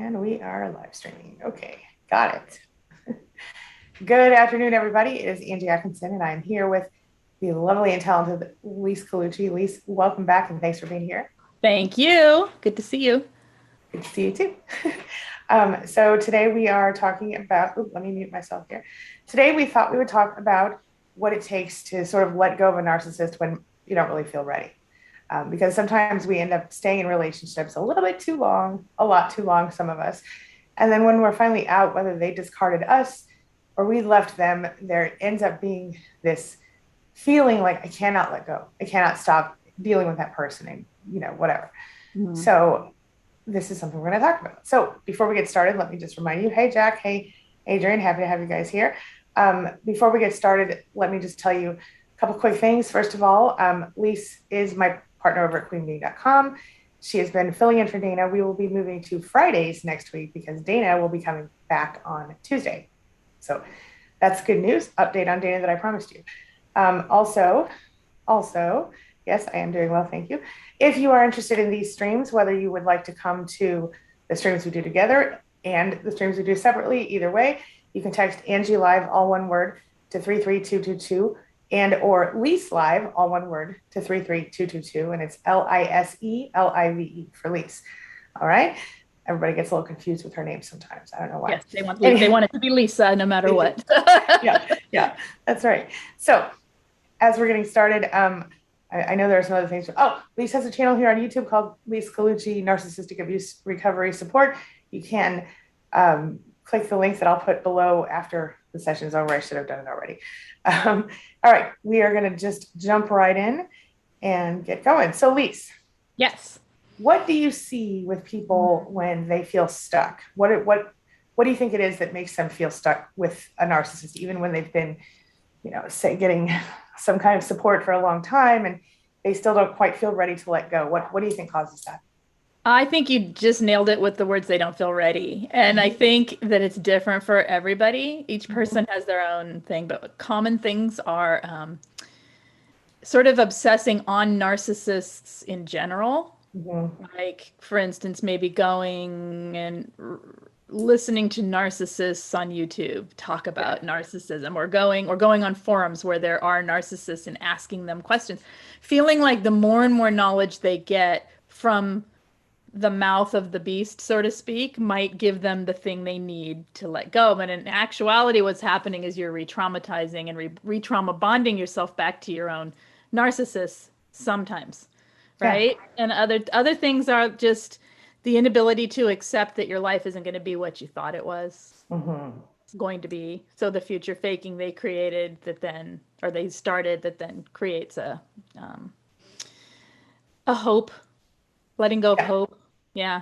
And we are live streaming. Okay, got it. Good afternoon, everybody. It is Angie Atkinson, and I'm here with the lovely and talented Lise Colucci. Lise, welcome back, and thanks for being here. Thank you. Good to see you. Good to see you too. So today we are talking about, let me mute myself here. Today we thought we would talk about what it takes to sort of let go of a narcissist when you don't really feel ready. Because sometimes we end up staying in relationships a little bit too long, a lot too long, some of us. And then when we're finally out, whether they discarded us or we left them, there ends up being this feeling like I cannot let go. I cannot stop dealing with that person and, whatever. Mhm. So this is something we're going to talk about. So before we get started, let me just remind you, hey, Jack, hey, Adrian, happy to have you guys here. Before we get started, let me just tell you a couple quick things. First of all, Lise is my partner over at queenbee.com. She has been filling in for Dana. We will be moving to Fridays next week because Dana will be coming back on Tuesday. So that's good news. Update on Dana that I promised you. Also, yes, I am doing well, thank you. If you are interested in these streams, whether you would like to come to the streams we do together and the streams we do separately, either way, you can text AngieLive, all one word, to 33222 and or Lise Live, all one word, to 33222, and it's LISELIVE for Lise. All right. Everybody gets a little confused with her name sometimes. I don't know why. Yes, they want it to be Lisa no matter what. Yeah, that's right. So as we're getting started, I know there are some other things. Oh, Lise has a channel here on YouTube called Lise Colucci Narcissistic Abuse Recovery Support. You can click the links that I'll put below after the session is over. I should have done it already. All right, we are going to just jump right in and get going. So, Lise, Yes. what do you see with people when they feel stuck? What do you think it is that makes them feel stuck with a narcissist, even when they've been, say, getting some kind of support for a long time and they still don't quite feel ready to let go? What do you think causes that? I think you just nailed it with the words they don't feel ready. And I think that it's different for everybody. Each person has their own thing, but common things are sort of obsessing on narcissists in general. Mm-hmm. Like, for instance, maybe going and listening to narcissists on YouTube talk Yeah. about narcissism, or going on forums where there are narcissists and asking them questions, feeling like the more and more knowledge they get from the mouth of the beast, so to speak, might give them the thing they need to let go. But in actuality, what's happening is you're re-traumatizing and re-trauma bonding yourself back to your own narcissist sometimes, Yeah. right? And other things are just the inability to accept that your life isn't going to be what you thought it was Mm-hmm. going to be. So the future faking they created that then, or they started that then creates um, a hope, letting go of Yeah. hope. Yeah,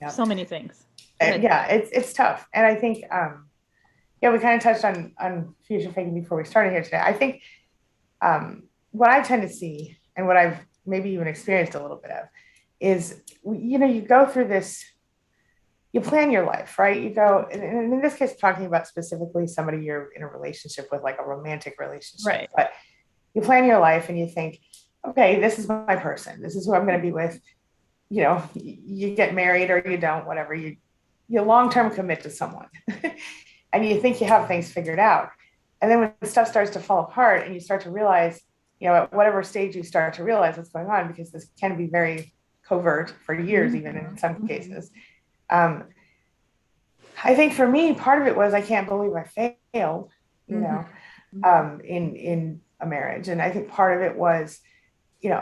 Yeah. so many things. Go ahead. Yeah. It's tough, and I think yeah, we kind of touched on future faking before we started here today. I think what I tend to see, and what I've maybe even experienced a little bit of, is you go through this, you plan your life, right? You go, and in this case, I'm talking about specifically somebody you're in a relationship with, like a romantic relationship, Right. but you plan your life and you think, okay, this is my person, this is who I'm going to be with. You get married or you don't, whatever. You long term commit to someone, and you think you have things figured out, and then when stuff starts to fall apart and you start to realize, at whatever stage you start to realize what's going on, because this can be very covert for years, even in Mhm. some Mhm. cases. um, I think for me, part of it was I can't believe I failed, you Mhm. know, Mhm. in a marriage, and I think part of it was,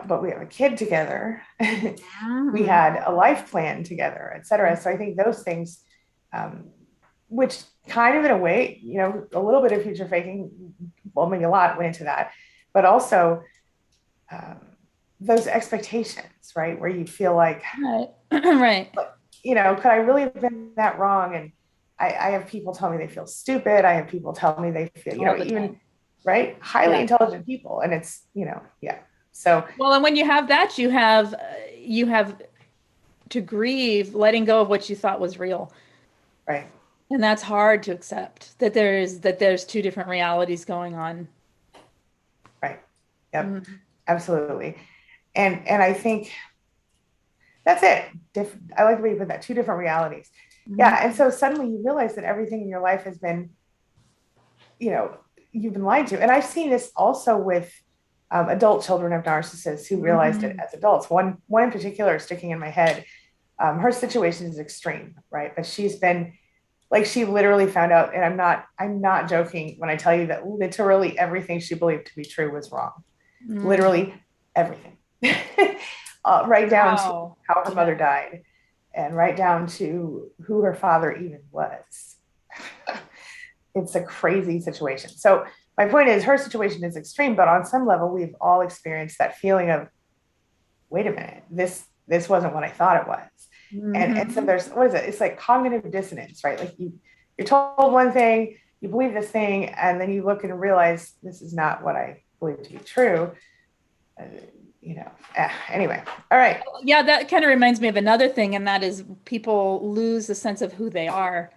but we have a kid together. We Mhm. had a life plan together, et cetera. So I think those things, um, which kind of in a way, a little bit of future faking, well, maybe a lot went into that, but also um, those expectations, right? Where you feel like, Right. Right. could I really have been that wrong? And I have people tell me they feel stupid. I have people tell me they feel, All the even, time. right, highly Yeah. intelligent people. And it's, yeah. So, Well, and when you have that, you have to grieve letting go of what you thought was real. right, And that's hard to accept that there's two different realities going on. right. Yep, Mhm. absolutely. And I think That's it. I like the way you put that. Two different realities. Mm-hmm. Yeah. And so suddenly you realize that everything in your life has been, you know, you've been lied to. And I've seen this also with adult children of narcissists who realized it as adults. One in particular is sticking in my head. Her situation is extreme, right? But she's been like, she literally found out, and I'm not joking when I tell you that literally everything she believed to be true was wrong. Literally everything. Right down to how her mother died, and right down to who her father even was. It's a crazy situation. So my point is, her situation is extreme, but on some level, we've all experienced that feeling of, wait a minute, this wasn't what I thought it was. And so there's, what is it? It's like cognitive dissonance, right? Like you're told one thing, you believe this thing, and then you look and realize this is not what I believe to be true. Anyway, all right. Yeah, that kind of reminds me of another thing, and that is people lose a sense of who they are,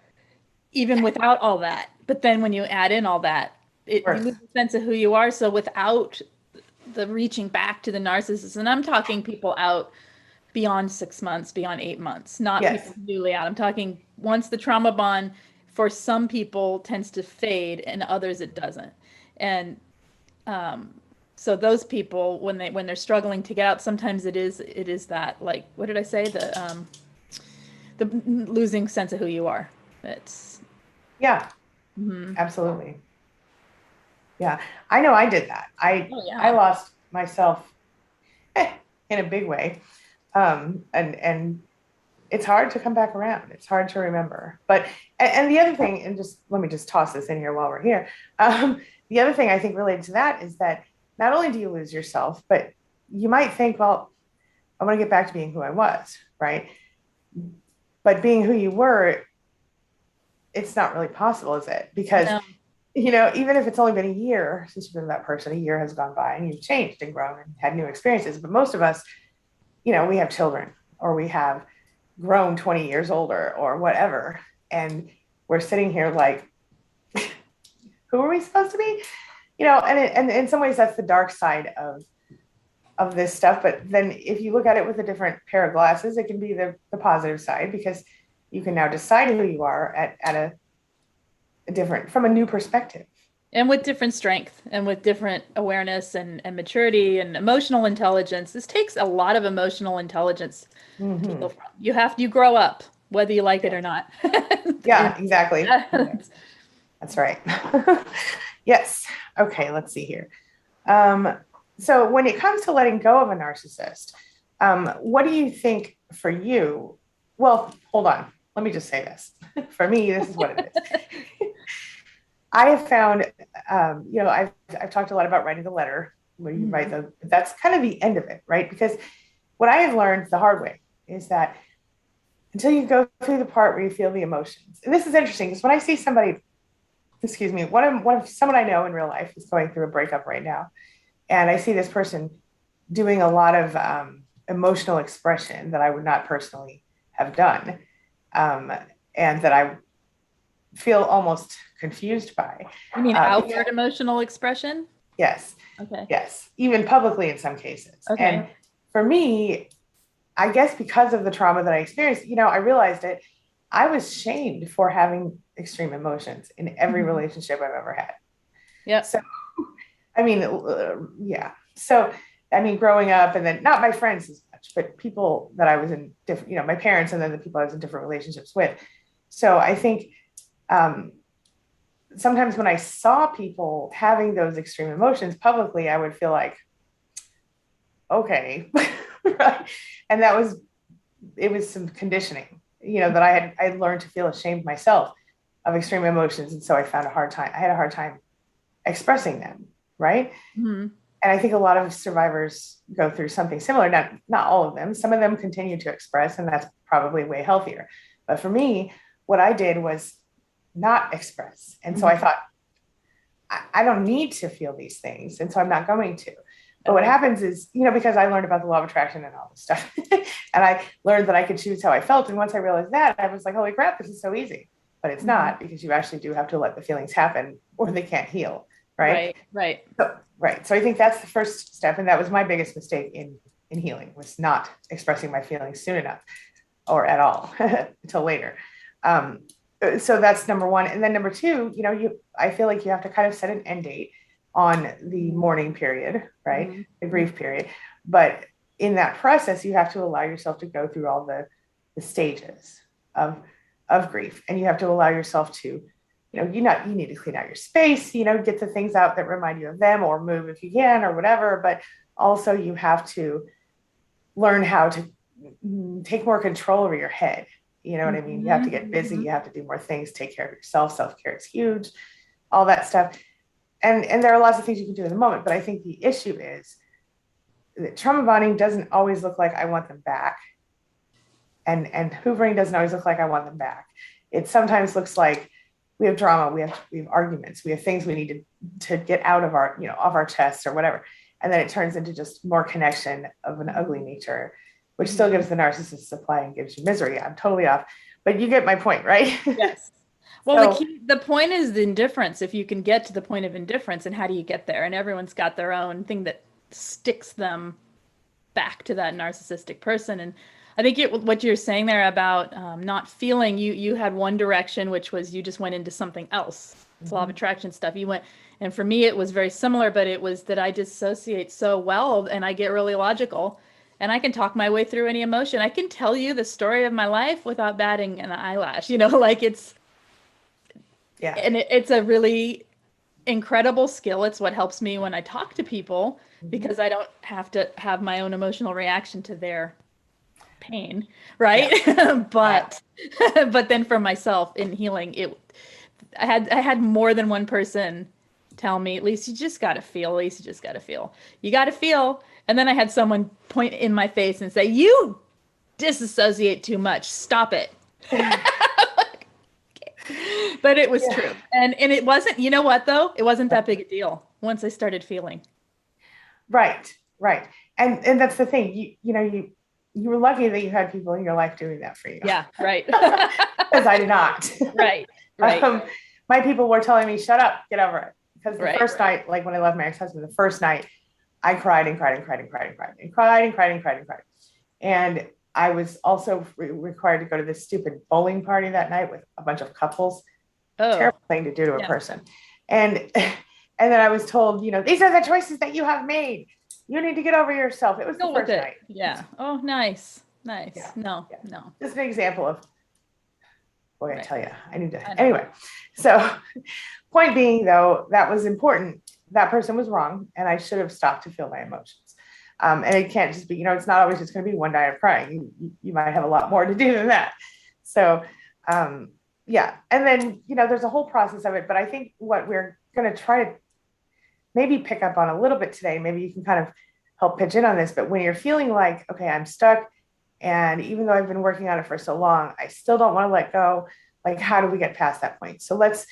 even without all that. But then when you add in all that, you lose a sense of who you are. So without the reaching back to the narcissist, and I'm talking people out beyond 6 months, beyond 8 months, not people newly out. I'm talking once the trauma bond for some people tends to fade and others it doesn't. And so those people, when they're struggling to get out, sometimes it is that, like, what did I say? The losing sense of who you are. It's absolutely. Yeah, I know I did that. I lost myself in a big way. And it's hard to come back around. It's hard to remember. But, and the other thing, and just, let me just toss this in here while we're here. The other thing I think related to that is that not only do you lose yourself, but you might think, well, I want to get back to being who I was, right? But being who you were, it's not really possible, is it? Because, even if it's only been a year since you've been that person, a year has gone by and you've changed and grown and had new experiences. But most of us, we have children, or we have grown 20 years older or whatever. And we're sitting here like, who are we supposed to be? And in some ways that's the dark side of this stuff. But then if you look at it with a different pair of glasses, it can be the positive side, because you can now decide who you are at a different, from a new perspective. And with different strength and with different awareness and maturity and emotional intelligence. This takes a lot of emotional intelligence to go from. You grow up, whether you like it or not. Yeah, exactly. That's right. Yes. Okay, let's see here. So when it comes to letting go of a narcissist, what do you think for you? Well, hold on. Let me just say this. For me, this is what it is. I have found, I've talked a lot about writing the letter, where you write that's kind of the end of it, right? Because what I have learned the hard way is that until you go through the part where you feel the emotions, and this is interesting because when I see somebody, someone I know in real life is going through a breakup right now, and I see this person doing a lot of emotional expression that I would not personally have done, and that I feel almost confused by. You mean outward emotional expression? Yes. Okay. Yes. Even publicly in some cases. Okay. And for me, I guess because of the trauma that I experienced, I realized it. I was shamed for having extreme emotions in every relationship I've ever had. Yeah. So, I mean, yeah. So, I mean, growing up, and then not my friends as much, but people that I was in different, my parents, and then the people I was in different relationships with. So I think sometimes when I saw people having those extreme emotions publicly, I would feel like, okay, right. And it was some conditioning, that I learned to feel ashamed myself of extreme emotions. And so I had a hard time expressing them. Right. Mm-hmm. And I think a lot of survivors go through something similar. Not all of them. Some of them continue to express, and that's probably way healthier. But for me, what I did was not express. And so I thought, I don't need to feel these things. And so I'm not going to. But what happens is, because I learned about the law of attraction and all this stuff, and I learned that I could choose how I felt. And once I realized that, I was like, holy crap, this is so easy. But it's not, because you actually do have to let the feelings happen or they can't heal. Right. Right. So I think that's the first step. And that was my biggest mistake in in healing, was not expressing my feelings soon enough or at all until later. So that's number one. And then number two, I feel like you have to kind of set an end date on the mourning period, right? Mm-hmm. The grief period. But in that process, you have to allow yourself to go through all the stages of grief. And you have to allow yourself to, you need to clean out your space, get the things out that remind you of them, or move if you can, or whatever. But also you have to learn how to take more control over your head. You know what I mean? You have to get busy. You have to do more things, take care of yourself. Self-care is huge, all that stuff. And there are lots of things you can do in the moment. But I think the issue is that trauma bonding doesn't always look like I want them back. And hoovering doesn't always look like I want them back. It sometimes looks like we have drama, we have arguments, we have things we need to get out of our, off our chests or whatever. And then it turns into just more connection of an ugly nature, which still gives the narcissist supply and gives you misery. I'm totally off, but you get my point, right? Yes. Well, the point is the indifference. If you can get to the point of indifference, and how do you get there? And everyone's got their own thing that sticks them back to that narcissistic person. And I think what you're saying there about not feeling, you had one direction, which was you just went into something else. It's law of attraction stuff. You went, and for me, it was very similar, but it was that I dissociate so well and I get really logical and I can talk my way through any emotion. I can tell you the story of my life without batting an eyelash, like it's, yeah. And it's a really incredible skill. It's what helps me when I talk to people because I don't have to have my own emotional reaction to their pain, right? Yeah. but then for myself in healing, I had more than one person tell me, at least you just got to feel, you got to feel. And then I had someone point in my face and say, you disassociate too much, stop it. But it was true. And it wasn't, you know what though? It wasn't that big a deal once I started feeling. Right. And that's the thing, you were lucky that you had people in your life doing that for you. Yeah, right. Because I did not. Right. My people were telling me, shut up, get over it. Because the first night, like when I left my ex-husband, the first night, I cried and cried and cried and cried and cried and cried and cried and cried and cried. And I was also required to go to this stupid bowling party that night with a bunch of couples. Terrible thing to do to a person. And then I was told, these are the choices that you have made. You need to get over yourself. It was the first night. Yeah. Oh, nice. Yeah. No. Just an example of, boy, I tell you, I need to. Anyway, so point being, though, that was important. That person was wrong, and I should have stopped to feel my emotions. And it can't just be, it's not always just going to be one night of crying. You might have a lot more to do than that. So, yeah. And then, there's a whole process of it. But I think what we're going to try to maybe pick up on a little bit today, maybe you can kind of help pitch in on this. But when you're feeling like, okay, I'm stuck, and even though I've been working on it for so long, I still don't want to let go. Like, how do we get past that point? So let's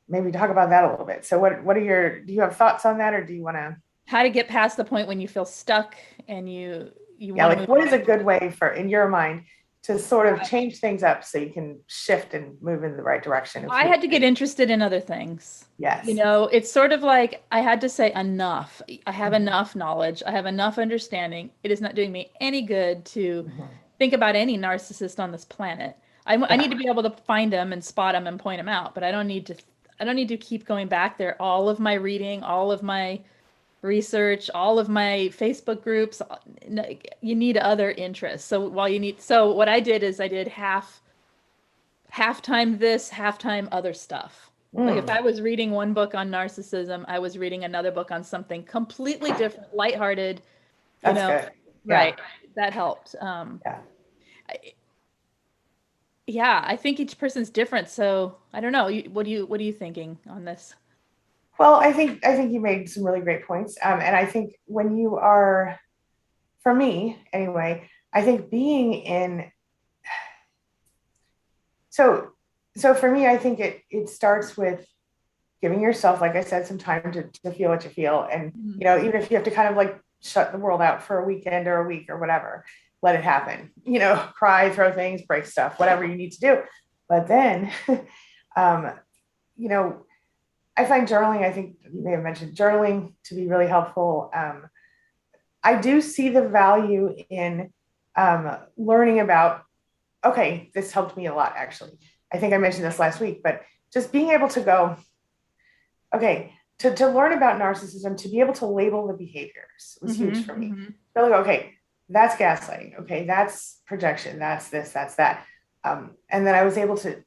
maybe talk about that a little bit. So do you have thoughts on that, or do you want to? How to get past the point when you feel stuck and you want to what is a good way for, in your mind, to sort of change things up so you can shift and move in the right direction? I had to get interested in other things. Yes. It's sort of like I had to say enough. I have enough knowledge. I have enough understanding. It is not doing me any good to think about any narcissist on this planet. I need to be able to find them and spot them and point them out, but I don't need to keep going back there. All of my reading, all of my research, all of my Facebook groups, you need other interests. So what I did is I did half-time this, half-time other stuff. Like if I was reading one book on narcissism, I was reading another book on something completely different, lighthearted, That's good. Yeah. Right. That helped. I think each person's different. So I don't know. What are you thinking on this? Well, I think you made some really great points. And I think when you are, for me anyway, I think being in, so for me, I think it starts with giving yourself, like I said, some time to feel what you feel. And, even if you have to kind of like shut the world out for a weekend or a week or whatever, let it happen, cry, throw things, break stuff, whatever you need to do. But then, I find journaling, I think you may have mentioned journaling to be really helpful. I do see the value in learning about, okay, this helped me a lot, actually. I think I mentioned this last week, but just being able to go, okay, to learn about narcissism, to be able to label the behaviors was huge for me. Really, okay, that's gaslighting. Okay, that's projection. That's this, that's that. And then I was able to,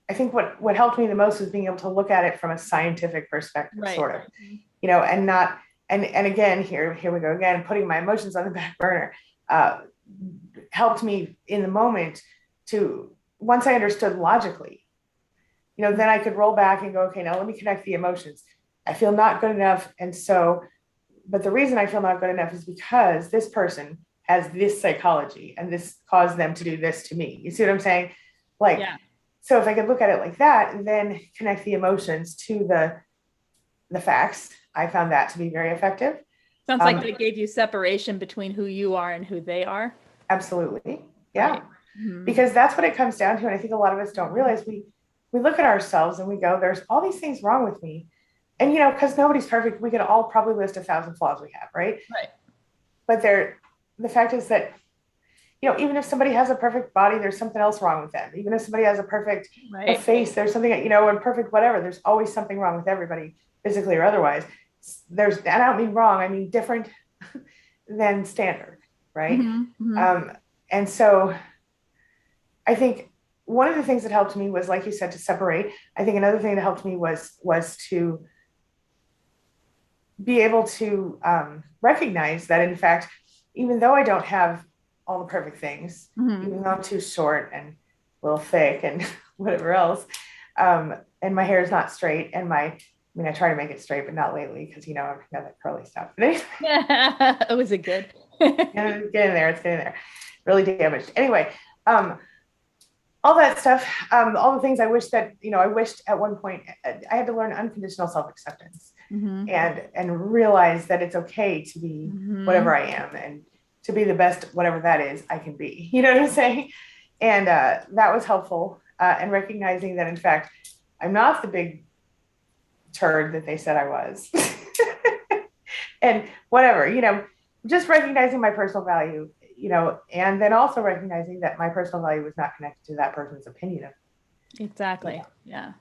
I think what helped me the most was being able to look at it from a scientific perspective, Right. sort of, and not, and again, here we go again, putting my emotions on the back burner, helped me in the moment to, once I understood logically, then I could roll back and go, okay, now let me connect the emotions. I feel not good enough. And so, but the reason I feel not good enough is because this person has this psychology and this caused them to do this to me. You see what I'm saying? Like, yeah. So if I could look at it like that and then connect the emotions to the facts, I found that to be very effective. Sounds like they gave you separation between who you are and who they are. Absolutely. Yeah. Right. Because that's what it comes down to. And I think a lot of us don't realize we look at ourselves and we go, there's all these things wrong with me. And, because nobody's perfect, we could all probably list 1,000 flaws we have, right? Right. But the fact is that, even if somebody has a perfect body, there's something else wrong with them. Even if somebody has a perfect face, there's something, and perfect whatever. There's always something wrong with everybody, physically or otherwise. And I don't mean wrong, I mean different than standard, right? And so I think one of the things that helped me was, like you said, to separate. I think another thing that helped me was to be able to recognize that, in fact, even though I don't have all the perfect things, even though I'm too short and a little thick and whatever else, and my hair is not straight, and I try to make it straight, but not lately because, I've got that curly stuff. Yeah. Was it good? It's getting there. Really damaged. Anyway, all that stuff, all the things I wish that, I wished at one point I had to learn unconditional self-acceptance and realize that it's okay to be whatever I am and to be the best, whatever that is, I can be. You know what I'm saying? And that was helpful. And recognizing that, in fact, I'm not the big turd that they said I was. And whatever, just recognizing my personal value, and then also recognizing that my personal value was not connected to that person's opinion of me. Exactly. Yeah.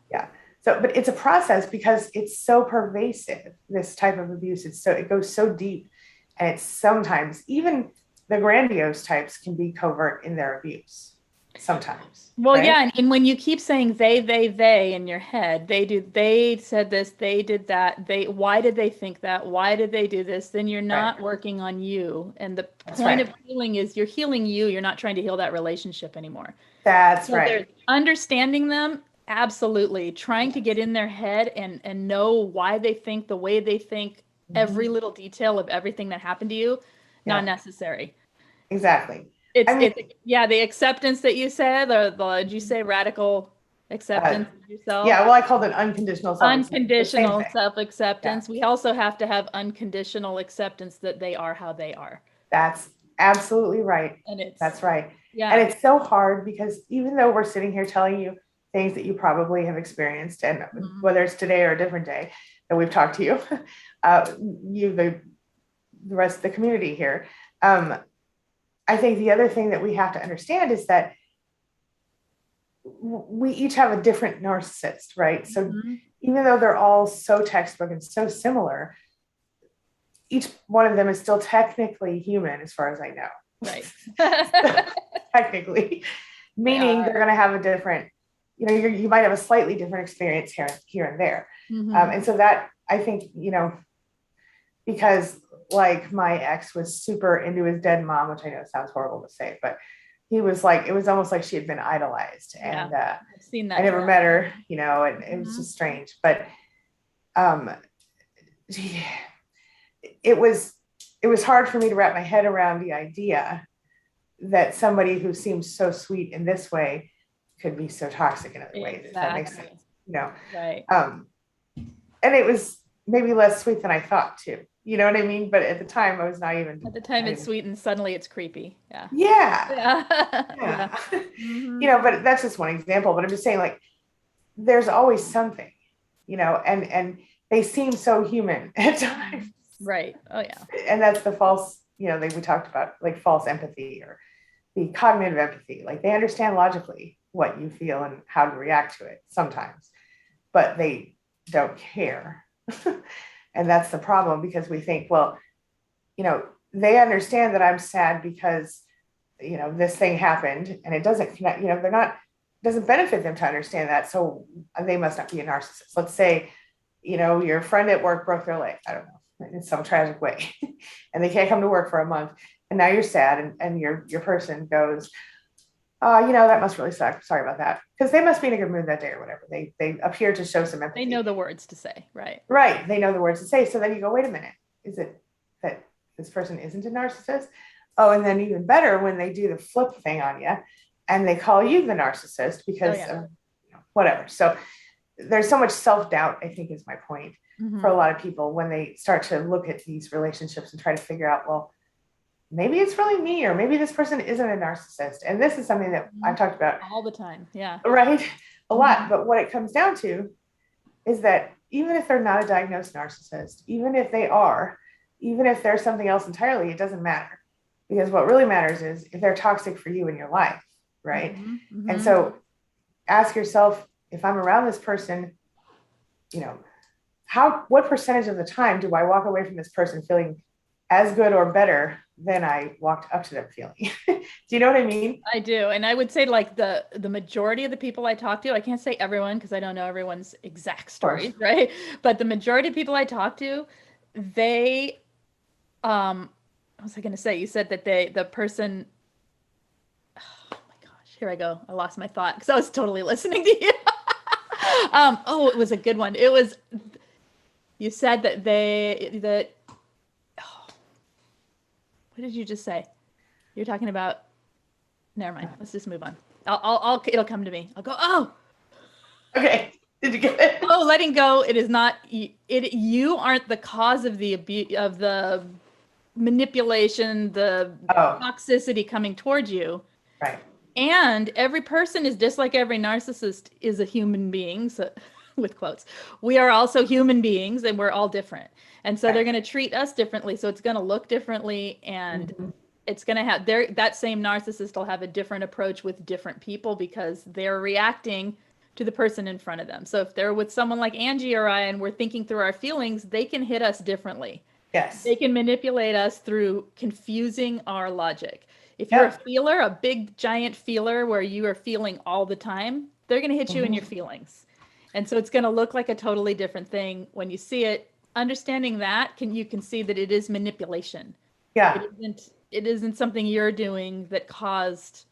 So, but it's a process because it's so pervasive, this type of abuse. It goes so deep, and it's sometimes even the grandiose types can be covert in their abuse sometimes. Well, right? Yeah. And when you keep saying they in your head, they said this, they did that, why did they think that? Why did they do this? Then you're not working on you. And the point of healing is you're healing you. You're not trying to heal that relationship anymore. That's right. Understanding them. Absolutely. Trying to get in their head and know why they think the way they think, every little detail of everything that happened to you, not necessary. Exactly. The acceptance that you said, or did you say radical acceptance of yourself? Yeah, well, I called it unconditional self-acceptance. Unconditional self-acceptance. Yeah. We also have to have unconditional acceptance that they are how they are. That's absolutely right. That's right. Yeah. And it's so hard because even though we're sitting here telling you things that you probably have experienced, and whether it's today or a different day that we've talked to you, the rest of the community here, I think the other thing that we have to understand is that we each have a different narcissist, right? So even though they're all so textbook and so similar, each one of them is still technically human as far as I know. Right. Technically, meaning they're going to have a different, you might have a slightly different experience here and there. And so that, I think, because like my ex was super into his dead mom, which I know sounds horrible to say, but he was like, it was almost like she had been idolized. And I've seen that. I never met her, and it was just strange, but it was hard for me to wrap my head around the idea that somebody who seems so sweet in this way could be so toxic in other ways, if that makes sense, Right. And it was maybe less sweet than I thought too. You know what I mean? But at the time, I was not even. At the time, it's sweet, and suddenly it's creepy. Yeah. Yeah. But that's just one example. But I'm just saying, like, there's always something, and they seem so human at times. Right. Oh yeah. And that's the false, like we talked about, like false empathy or the cognitive empathy. Like they understand logically what you feel and how to react to it sometimes, but they don't care. And that's the problem, because we think, well, they understand that I'm sad because, this thing happened, and it doesn't connect, they're not, it doesn't benefit them to understand that. So they must not be a narcissist. Let's say, your friend at work broke their leg, I don't know, in some tragic way, and they can't come to work for a month. And now you're sad, and your person goes, that must really suck. Sorry about that. Because they must be in a good mood that day or whatever. They appear to show some empathy. They know the words to say, right? Right. They know the words to say. So then you go, wait a minute. Is it that this person isn't a narcissist? Oh, and then even better when they do the flip thing on you and they call you the narcissist because of whatever. So there's so much self-doubt, I think is my point, for a lot of people when they start to look at these relationships and try to figure out, well, maybe it's really me, or maybe this person isn't a narcissist. And this is something that I've talked about all the time. Yeah. Right. A lot. But what it comes down to is that even if they're not a diagnosed narcissist, even if they are, even if there's something else entirely, it doesn't matter. Because what really matters is if they're toxic for you in your life, right? And so ask yourself, if I'm around this person, what percentage of the time do I walk away from this person feeling as good or better than I walked up to them feeling? Do you know what I mean? I do. And I would say like the majority of the people I talk to, I can't say everyone because I don't know everyone's exact story, right? But the majority of people I talk to, they, what was I going to say? You said that the person, oh my gosh, here I go. I lost my thought because I was totally listening to you. It was a good one. It was, you said that what did you just say? You're talking about, never mind. Let's just move on. It'll come to me. I'll go, oh. Okay. Did you get it? Oh, letting go. It is not, you aren't the cause of the abuse, of the manipulation, the toxicity coming towards you. Right. And every person is just like every narcissist is a human being. So with quotes, we are also human beings and we're all different. And so they're going to treat us differently. So it's going to look differently, and it's going to have that same narcissist will have a different approach with different people because they're reacting to the person in front of them. So if they're with someone like Angie or I, and we're thinking through our feelings, they can hit us differently. Yes. They can manipulate us through confusing our logic. If you're a feeler, a big giant feeler where you are feeling all the time, they're going to hit you in your feelings. And so it's going to look like a totally different thing when you see it. Understanding that, you can see that it is manipulation. Yeah. It isn't something you're doing that caused,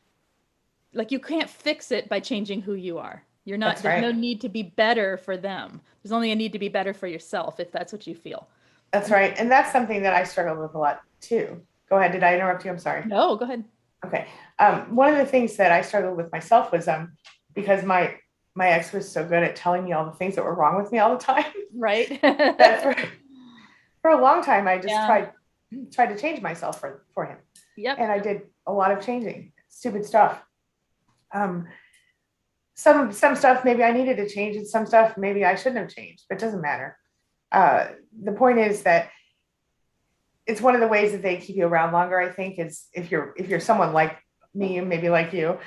like you can't fix it by changing who you are. You're not, there's no need to be better for them. There's only a need to be better for yourself if that's what you feel. That's right. And that's something that I struggled with a lot too. Go ahead. Did I interrupt you? I'm sorry. No, go ahead. Okay. One of the things that I struggled with myself was because my ex was so good at telling me all the things that were wrong with me all the time. Right. That for a long time, I just tried to change myself for him. Yep. And I did a lot of changing, stupid stuff. Some stuff maybe I needed to change, and some stuff maybe I shouldn't have changed, but it doesn't matter. The point is that it's one of the ways that they keep you around longer, I think, is if you're someone like me and maybe like you,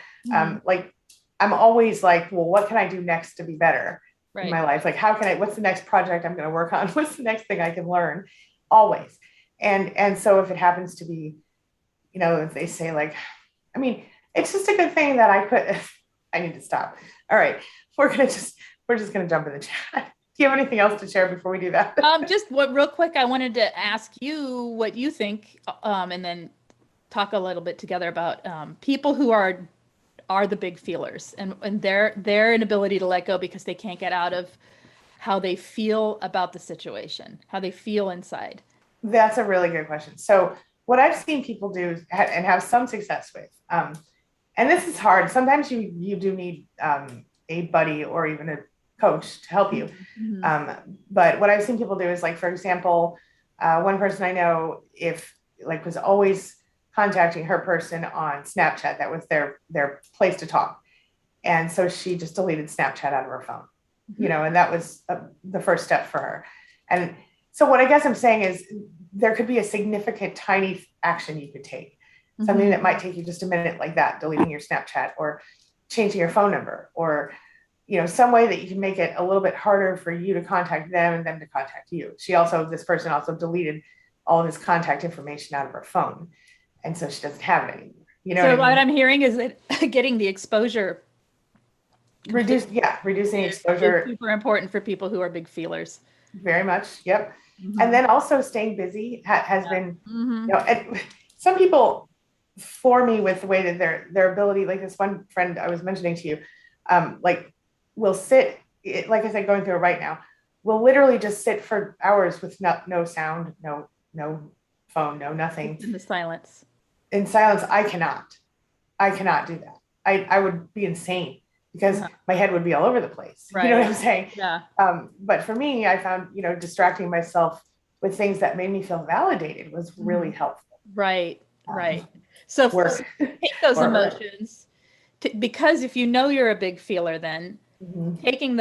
like I'm always like, well, what can I do next to be better in my life? Like, what's the next project I'm going to work on? What's the next thing I can learn? Always. And so if it happens to be, if they say like, I mean, it's just a good thing that I need to stop. All right. We're just going to jump in the chat. Do you have anything else to share before we do that? Just real quick, I wanted to ask you what you think, and then talk a little bit together about people who are the big feelers and their inability to let go because they can't get out of how they feel about the situation, how they feel inside. That's a really good question. So what I've seen people do and have some success with, and this is hard. Sometimes you do need a buddy or even a coach to help you. But what I've seen people do is, like, for example, one person I know, was always contacting her person on Snapchat. That was their place to talk. And so she just deleted Snapchat out of her phone, and that was the first step for her. And So what I guess I'm saying is there could be a significant tiny action you could take, something that might take you just a minute, like that, deleting your Snapchat or changing your phone number, or some way that you can make it a little bit harder for you to contact them and them to contact you. This person also deleted all of his contact information out of her phone, and so she doesn't have it anymore. So what I'm hearing is that getting the exposure reducing exposure is super important for people who are big feelers. Very much. Yep. And then also staying busy has been, and some people for me with the way that their ability, like this one friend I was mentioning to you, like will sit, like I said, going through it right now, will literally just sit for hours with no sound, no phone, no nothing. In the silence. In silence, I cannot do that. I would be insane because my head would be all over the place. Right. You know what I'm saying? Yeah. But for me, I found, distracting myself with things that made me feel validated was really helpful. Right. Right. So take those emotions because if you're a big feeler, then taking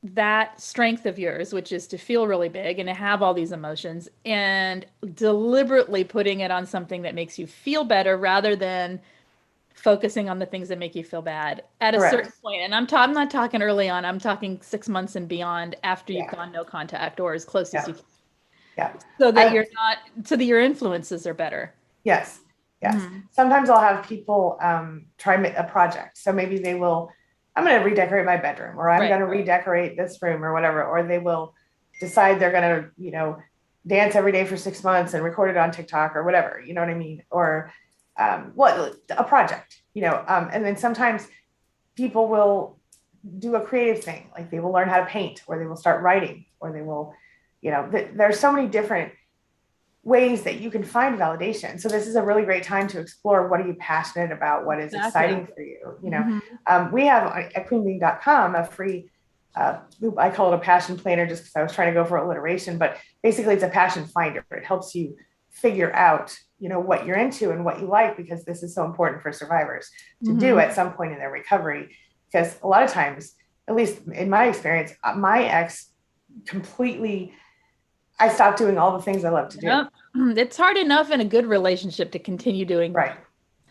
that strength of yours, which is to feel really big and to have all these emotions, and deliberately putting it on something that makes you feel better rather than focusing on the things that make you feel bad at a certain point. And I'm not talking early on, I'm talking 6 months and beyond after you've gone no contact or as close as you can. Yeah. So that your influences are better. Yes. Yes. Sometimes I'll have people try a project. So maybe they will, I'm going to redecorate my bedroom, or I'm going to redecorate this room or whatever, or they will decide they're going to, dance every day for 6 months and record it on TikTok or whatever, you know what I mean? Or a project, and then sometimes people will do a creative thing, like they will learn how to paint, or they will start writing, or they will, there's so many different ways that you can find validation. So this is a really great time to explore, what are you passionate about? What is exciting for you? We have at queenbeing.com a free, I call it a passion planner just because I was trying to go for alliteration, but basically it's a passion finder. It helps you figure out, what you're into and what you like, because this is so important for survivors to do at some point in their recovery. Because a lot of times, at least in my experience, my ex completely, I stopped doing all the things I love to do. Yep. It's hard enough in a good relationship to continue doing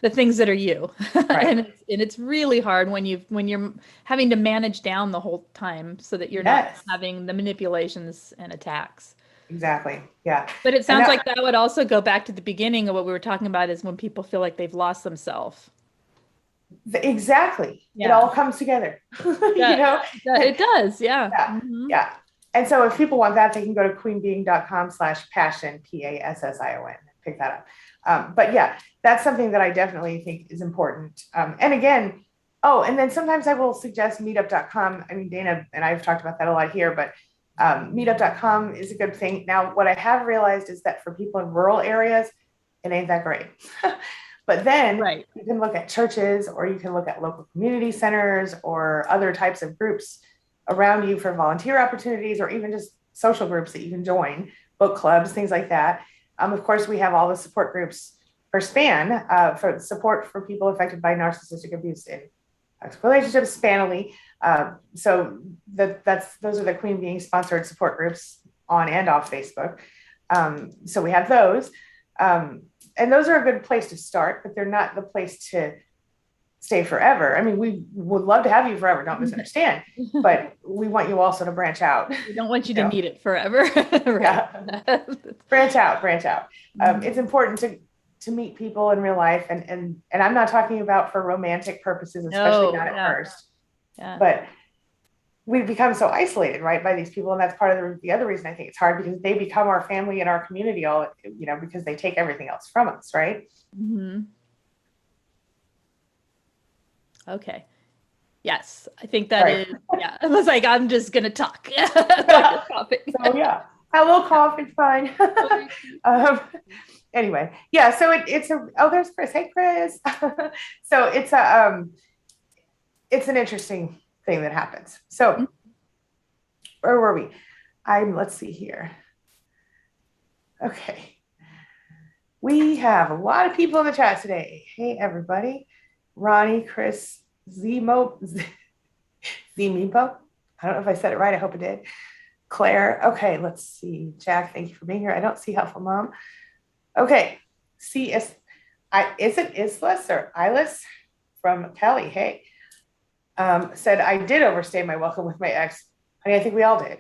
the things that are you. and it's really hard when you're having to manage down the whole time so that you're not having the manipulations and attacks. Exactly. Yeah. But it sounds like that would also go back to the beginning of what we were talking about, is when people feel like they've lost themselves. Exactly. Yeah. It all comes together. It does. Yeah. Yeah. Yeah. And so if people want that, they can go to queenbeing.com/passion, PASSION, pick that up. But yeah, that's something that I definitely think is important. And again, and then sometimes I will suggest meetup.com. I mean, Dana and I have talked about that a lot here, but meetup.com is a good thing. Now, what I have realized is that for people in rural areas, it ain't that great. But then you can look at churches, or you can look at local community centers or other types of groups around you for volunteer opportunities, or even just social groups that you can join, book clubs, things like that. Of course, we have all the support groups for SPAN, for support for people affected by narcissistic abuse in relationships, Spanily. So those are the Queen Being sponsored support groups on and off Facebook. So we have those. And those are a good place to start, but they're not the place to stay forever. I mean, we would love to have you forever, don't misunderstand, but we want you also to branch out. We don't want you to need it forever. Branch out. It's important to meet people in real life. And I'm not talking about for romantic purposes, especially not at first, but we've become so isolated, by these people. And that's part of the other reason I think it's hard, because they become our family and our community because they take everything else from us. Right. Mm-hmm. Okay. Yes. I think that is, It was like, I'm just going to talk about this topic. So yeah. A little cough, it's fine. Anyway. Yeah. So there's Chris. Hey, Chris. So it's an interesting thing that happens. So where were we? Let's see here. Okay. We have a lot of people in the chat today. Hey, everybody. Ronnie, Chris, Zemo, Zemipo. I don't know if I said it right. I hope I did. Claire. Okay, let's see. Jack, thank you for being here. I don't see helpful mom. Okay. See, is it Islis or Ilis from Kelly? Hey, said I did overstay my welcome with my ex. I mean, I think we all did.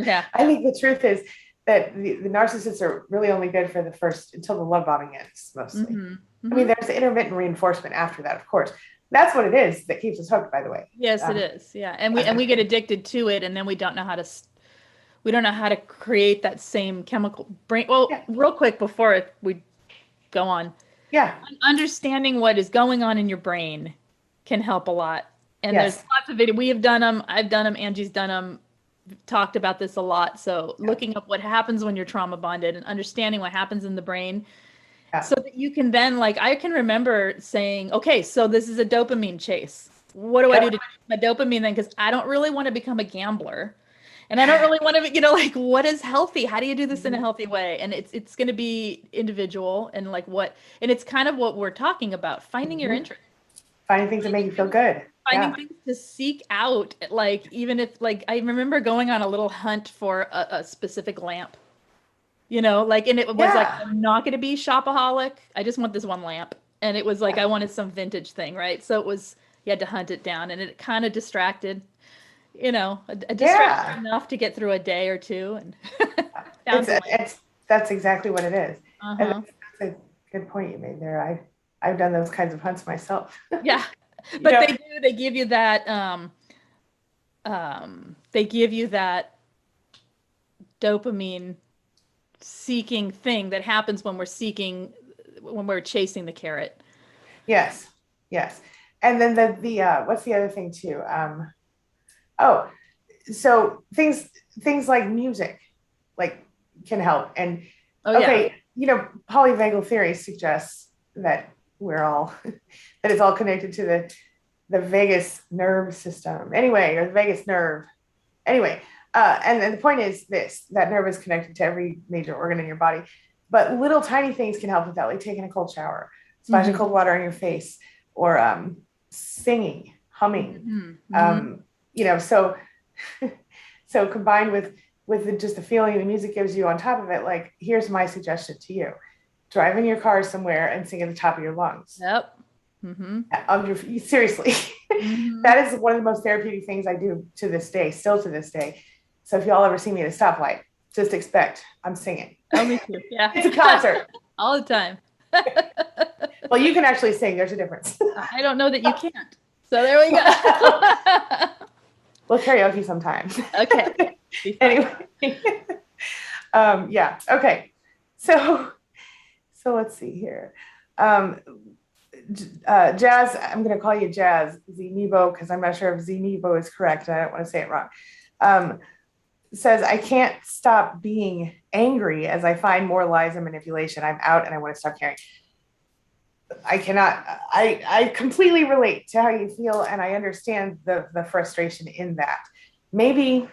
Yeah. I think the truth is that the narcissists are really only good for the first until the love bombing ends, mostly. I mean, there's intermittent reinforcement after that, of course. That's what it is that keeps us hooked, by the way. Yes, it is. Yeah. And we get addicted to it, and then we don't know how to create that same chemical brain. Well, Yeah. real quick before we go on. Yeah. Understanding what is going on in your brain can help a lot. And Yes. there's lots of videos. We have done them. I've done them. Angie's done them. Talked about this a lot. So looking up what happens when you're trauma bonded and understanding what happens in the brain, so that you can then, like, I can remember saying, okay, so this is a dopamine chase. What do I do to my dopamine then? Because I don't really want to become a gambler. And I don't really want to, like, what is healthy? How do you do this in a healthy way? And it's going to be individual and and it's kind of what we're talking about, finding your interest. Finding things that make you feel good. Finding things to seek out, like, even if, like, I remember going on a little hunt for a specific lamp, and it was like, I'm not going to be shopaholic. I just want this one lamp. And it was like, I wanted some vintage thing, right? So you had to hunt it down, and it kind of distracted. A distraction enough to get through a day or two, and that's exactly what it is. And that's a good point you made there. I've done those kinds of hunts myself. Yeah, but they give you that dopamine seeking thing that happens when we're chasing the carrot. Yes, and then the what's the other thing too? So things like music, like, can help. And polyvagal theory suggests that that it's all connected to the vagus nerve system. Anyway, or the vagus nerve. Anyway, and the point is that nerve is connected to every major organ in your body. But little tiny things can help with that, like taking a cold shower, splashing cold water on your face, or singing, humming. So combined with just the feeling the music gives you on top of it, like, here's my suggestion to you: drive in your car somewhere and sing at the top of your lungs. Yep. Seriously. That is one of the most therapeutic things I do still to this day. So if y'all ever see me at a stoplight, just expect I'm singing. Oh, me too. Yeah. It's a concert. All the time. Well, you can actually sing. There's a difference. I don't know that you can't. So there we go. We'll karaoke sometime. Okay. Anyway. Okay. So let's see here. Jazz, I'm going to call you Jazz, Zenibo, because I'm not sure if Zenibo is correct. I don't want to say it wrong. Says, I can't stop being angry as I find more lies and manipulation. I'm out and I want to stop caring. I cannot, I completely relate to how you feel, and I understand the frustration in that. Maybe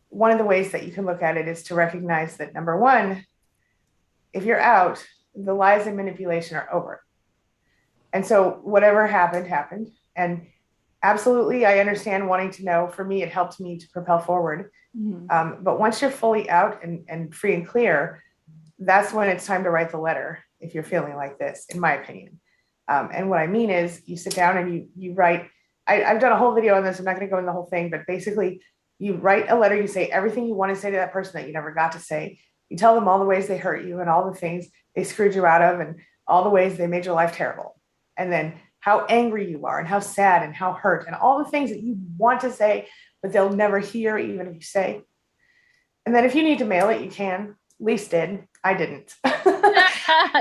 one of the ways that you can look at it is to recognize that, number one, if you're out, the lies and manipulation are over. And so whatever happened. And absolutely, I understand wanting to know. For me, it helped me to propel forward. But once you're fully out and free and clear, that's when it's time to write the letter, if you're feeling like this, in my opinion. And what I mean is, you sit down and you write. I've done a whole video on this. I'm not going to go in the whole thing, but basically you write a letter. You say everything you want to say to that person that you never got to say. You tell them all the ways they hurt you and all the things they screwed you out of and all the ways they made your life terrible. And then how angry you are and how sad and how hurt and all the things that you want to say, but they'll never hear, even if you say. And then if you need to mail it, you can. Lise did. I didn't.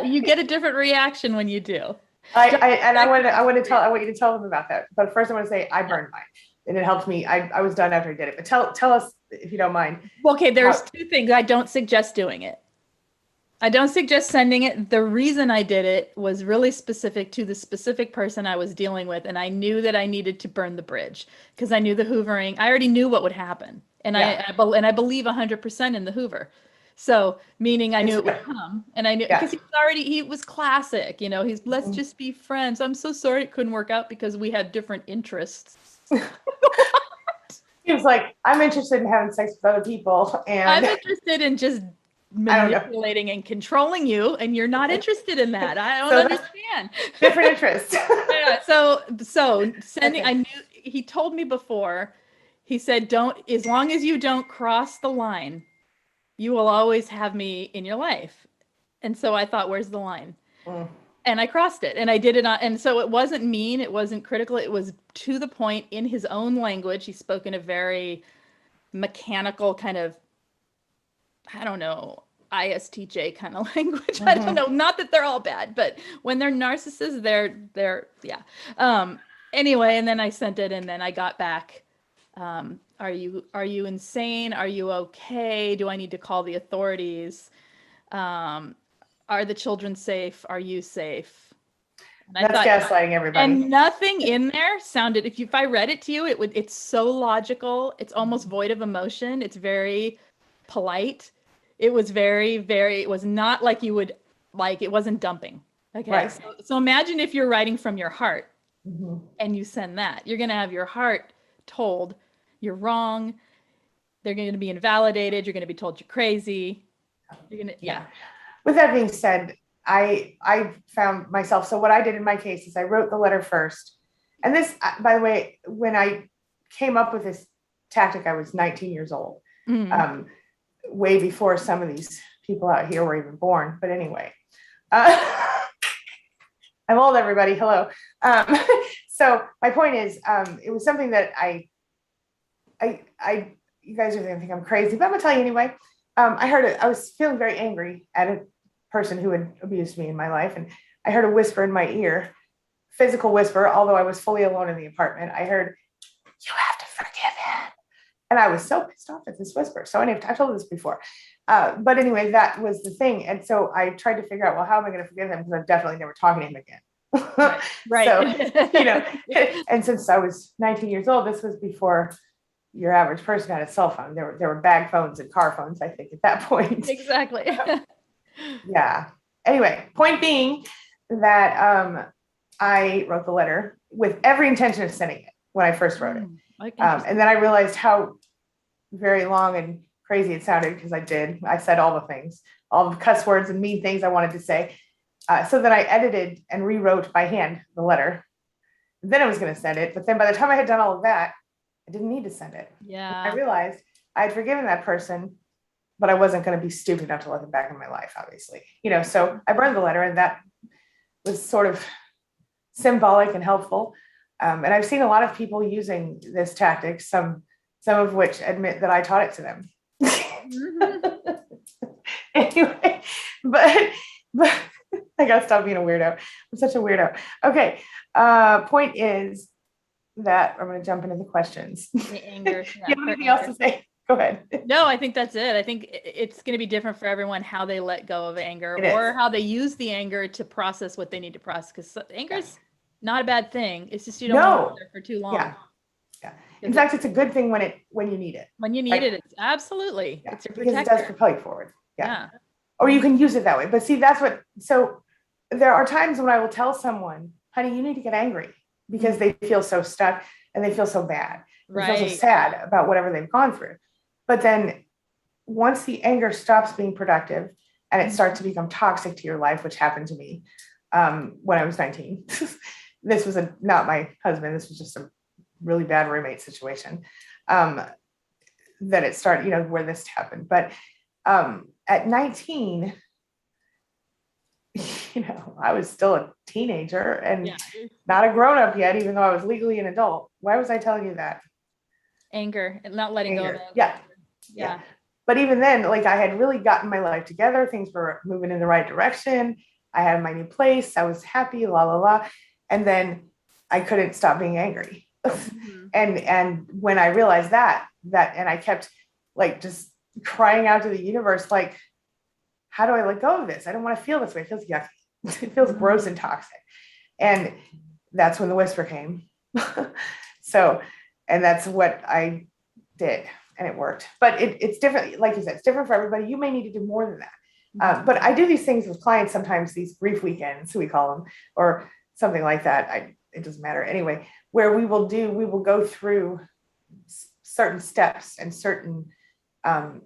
You get a different reaction when you do. I want you to tell them about that. But first I want to say I burned mine. And it helped me. I was done after I did it. But tell us, if you don't mind. Okay, there's two things. I don't suggest doing it. I don't suggest sending it. The reason I did it was really specific to the specific person I was dealing with. And I knew that I needed to burn the bridge because I knew the hoovering. I already knew what would happen. And I believe 100% in the hoover. So meaning I knew it would come, and I knew because he was classic, let's just be friends. I'm so sorry it couldn't work out because we had different interests. He was like, I'm interested in having sex with other people. I'm And interested in just I don't know. manipulating and controlling you, and you're not interested in that. I don't So that's understand. different interests. Yeah, so sending, Okay. I knew he told me before, he said, don't, as long as you don't cross the line, you will always have me in your life. And so I thought, where's the line? Mm. And I crossed it, and I did it on, and so it wasn't mean, it wasn't critical, it was to the point in his own language. He spoke in a very mechanical kind of, I don't know, ISTJ kind of language. I don't know. Not that they're all bad, but when they're narcissists, they're yeah. Anyway, and then I sent it, and then I got back. Are you insane? Are you okay? Do I need to call the authorities? Are the children safe? Are you safe? And I That's thought, gaslighting everybody. and nothing in there sounded, if I read it to you, it's so logical. It's almost void of emotion. It's very polite. It was it was not like you would, like, it wasn't dumping. Okay. Right. So imagine if you're writing from your heart Mm-hmm. and you send that. You're going to have your heart told you're wrong. They're going to be invalidated. You're going to be told you're crazy. You're going to, yeah. With that being said, I found myself, so what I did in my case is I wrote the letter first. And this, by the way, when I came up with this tactic, I was 19 years old, way before some of these people out here were even born. But anyway, I'm old, everybody. Hello. So my point is, it was something that you guys are going to think I'm crazy, but I'm going to tell you anyway. I heard it. I was feeling very angry at a person who had abused me in my life. And I heard a whisper in my ear, physical whisper, although I was fully alone in the apartment. I heard, you have to forgive him. And I was so pissed off at this whisper. So anyway, I've told this before. But anyway, that was the thing. And so I tried to figure out, well, how am I going to forgive him? Because I'm definitely never talking to him again. Right. So, and since I was 19 years old, this was before your average person had a cell phone. There were bag phones and car phones, I think, at that point. Exactly. Yeah. Anyway, point being that I wrote the letter with every intention of sending it when I first wrote it. And then I realized how very long and crazy it sounded, because I said all the things, all the cuss words and mean things I wanted to say. So then I edited and rewrote by hand the letter. Then I was going to send it. But then by the time I had done all of that, I didn't need to send it. Yeah. I realized I had forgiven that person, but I wasn't going to be stupid enough to let them back in my life, obviously. So I burned the letter, and that was sort of symbolic and helpful. And I've seen a lot of people using this tactic, some of which admit that I taught it to them. Anyway, but I gotta stop being a weirdo. I'm such a weirdo. Okay. Point is that I'm going to jump into the questions. The anger. Yeah, you have anything else to say? Go ahead. No, I think that's it. I think it's going to be different for everyone, how they let go of anger or how they use the anger to process what they need to process. Because anger is not a bad thing. It's just you don't want it there for too long. Yeah. In fact, it's a good thing when you need it. When you need it, it's absolutely. Yeah. It's your because protector. it does propel you forward. Yeah. Or you can use it that way. But see, so there are times when I will tell someone, honey, you need to get angry, because they feel so stuck and they feel so bad. They feel so sad about whatever they've gone through. But then once the anger stops being productive and it starts to become toxic to your life, which happened to me when I was 19, this was not my husband. This was just a really bad roommate situation that it started, where this happened. But at 19, I was still a teenager and not a grown-up yet, even though I was legally an adult. Why was I telling you that? Anger and not letting go of it. Yeah. But even then, I had really gotten my life together. Things were moving in the right direction. I had my new place. I was happy, la, la, la. And then I couldn't stop being angry. And when I realized that, and I kept just crying out to the universe, how do I let go of this? I don't want to feel this way. It feels yucky. It feels gross and toxic. And that's when the whisper came. And that's what I did. And it worked. But it's different. Like you said, it's different for everybody. You may need to do more than that. But I do these things with clients sometimes, these grief weekends, we call them, or something like that. It doesn't matter. Anyway, where we will go through certain steps and certain,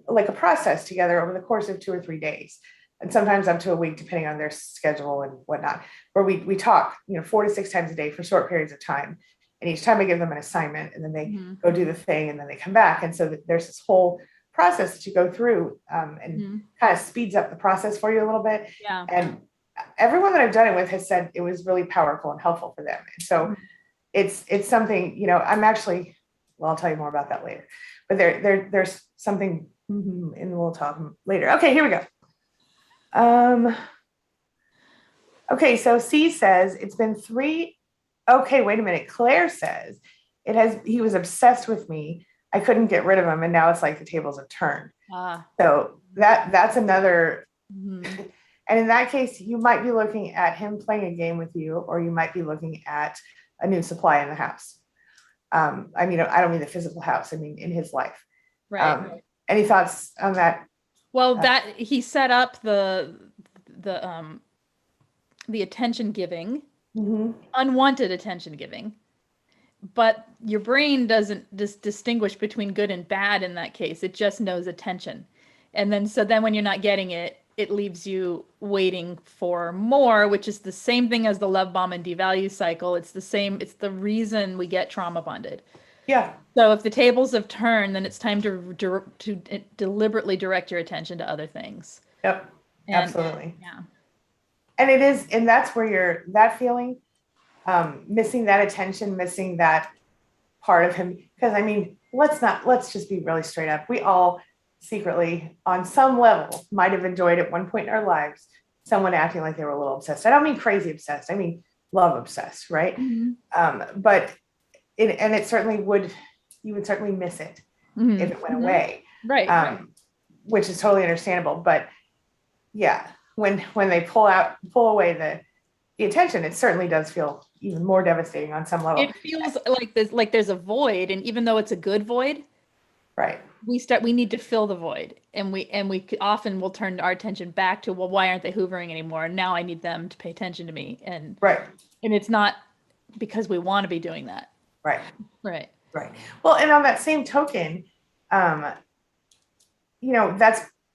like a process together over the course of 2 or 3 days, and sometimes up to a week, depending on their schedule and whatnot, where we talk, 4 to 6 times a day for short periods of time. And each time I give them an assignment, and then they go do the thing, and then they come back. And so there's this whole process that you go through, and kind of speeds up the process for you a little bit. Yeah. And everyone that I've done it with has said it was really powerful and helpful for them. And so it's something, I'm actually, well, I'll tell you more about that later, but there's something, and we'll talk later. Okay, here we go. Okay, so C says it's been 3. Okay, wait a minute. Claire says he was obsessed with me. I couldn't get rid of him, and now it's like the tables have turned. So that's another. And in that case, you might be looking at him playing a game with you, or you might be looking at a new supply in the house. I don't mean the physical house. I mean in his life. Right. Any thoughts on that? Well, that he set up the attention giving, unwanted attention giving, but your brain doesn't distinguish between good and bad in that case. It just knows attention. And then when you're not getting it, it leaves you waiting for more, which is the same thing as the love bomb and devalue cycle. It's the reason we get trauma bonded. Yeah. So if the tables have turned, then it's time to deliberately direct your attention to other things. Yep. Absolutely. Yeah. And it is, and that's where that feeling, missing that attention, missing that part of him. Because let's just be really straight up. We all secretly, on some level, might have enjoyed at one point in our lives someone acting like they were a little obsessed. I don't mean crazy obsessed. I mean love obsessed, right? But it certainly you would certainly miss it if it went away, right? Which is totally understandable. But yeah, when they pull away the attention, it certainly does feel even more devastating on some level. It feels like there's a void, and even though it's a good void, right? We need to fill the void, and we often will turn our attention back to, well, why aren't they hoovering anymore? Now I need them to pay attention to me, and it's not because we want to be doing that. Right. Well, and on that same token, that's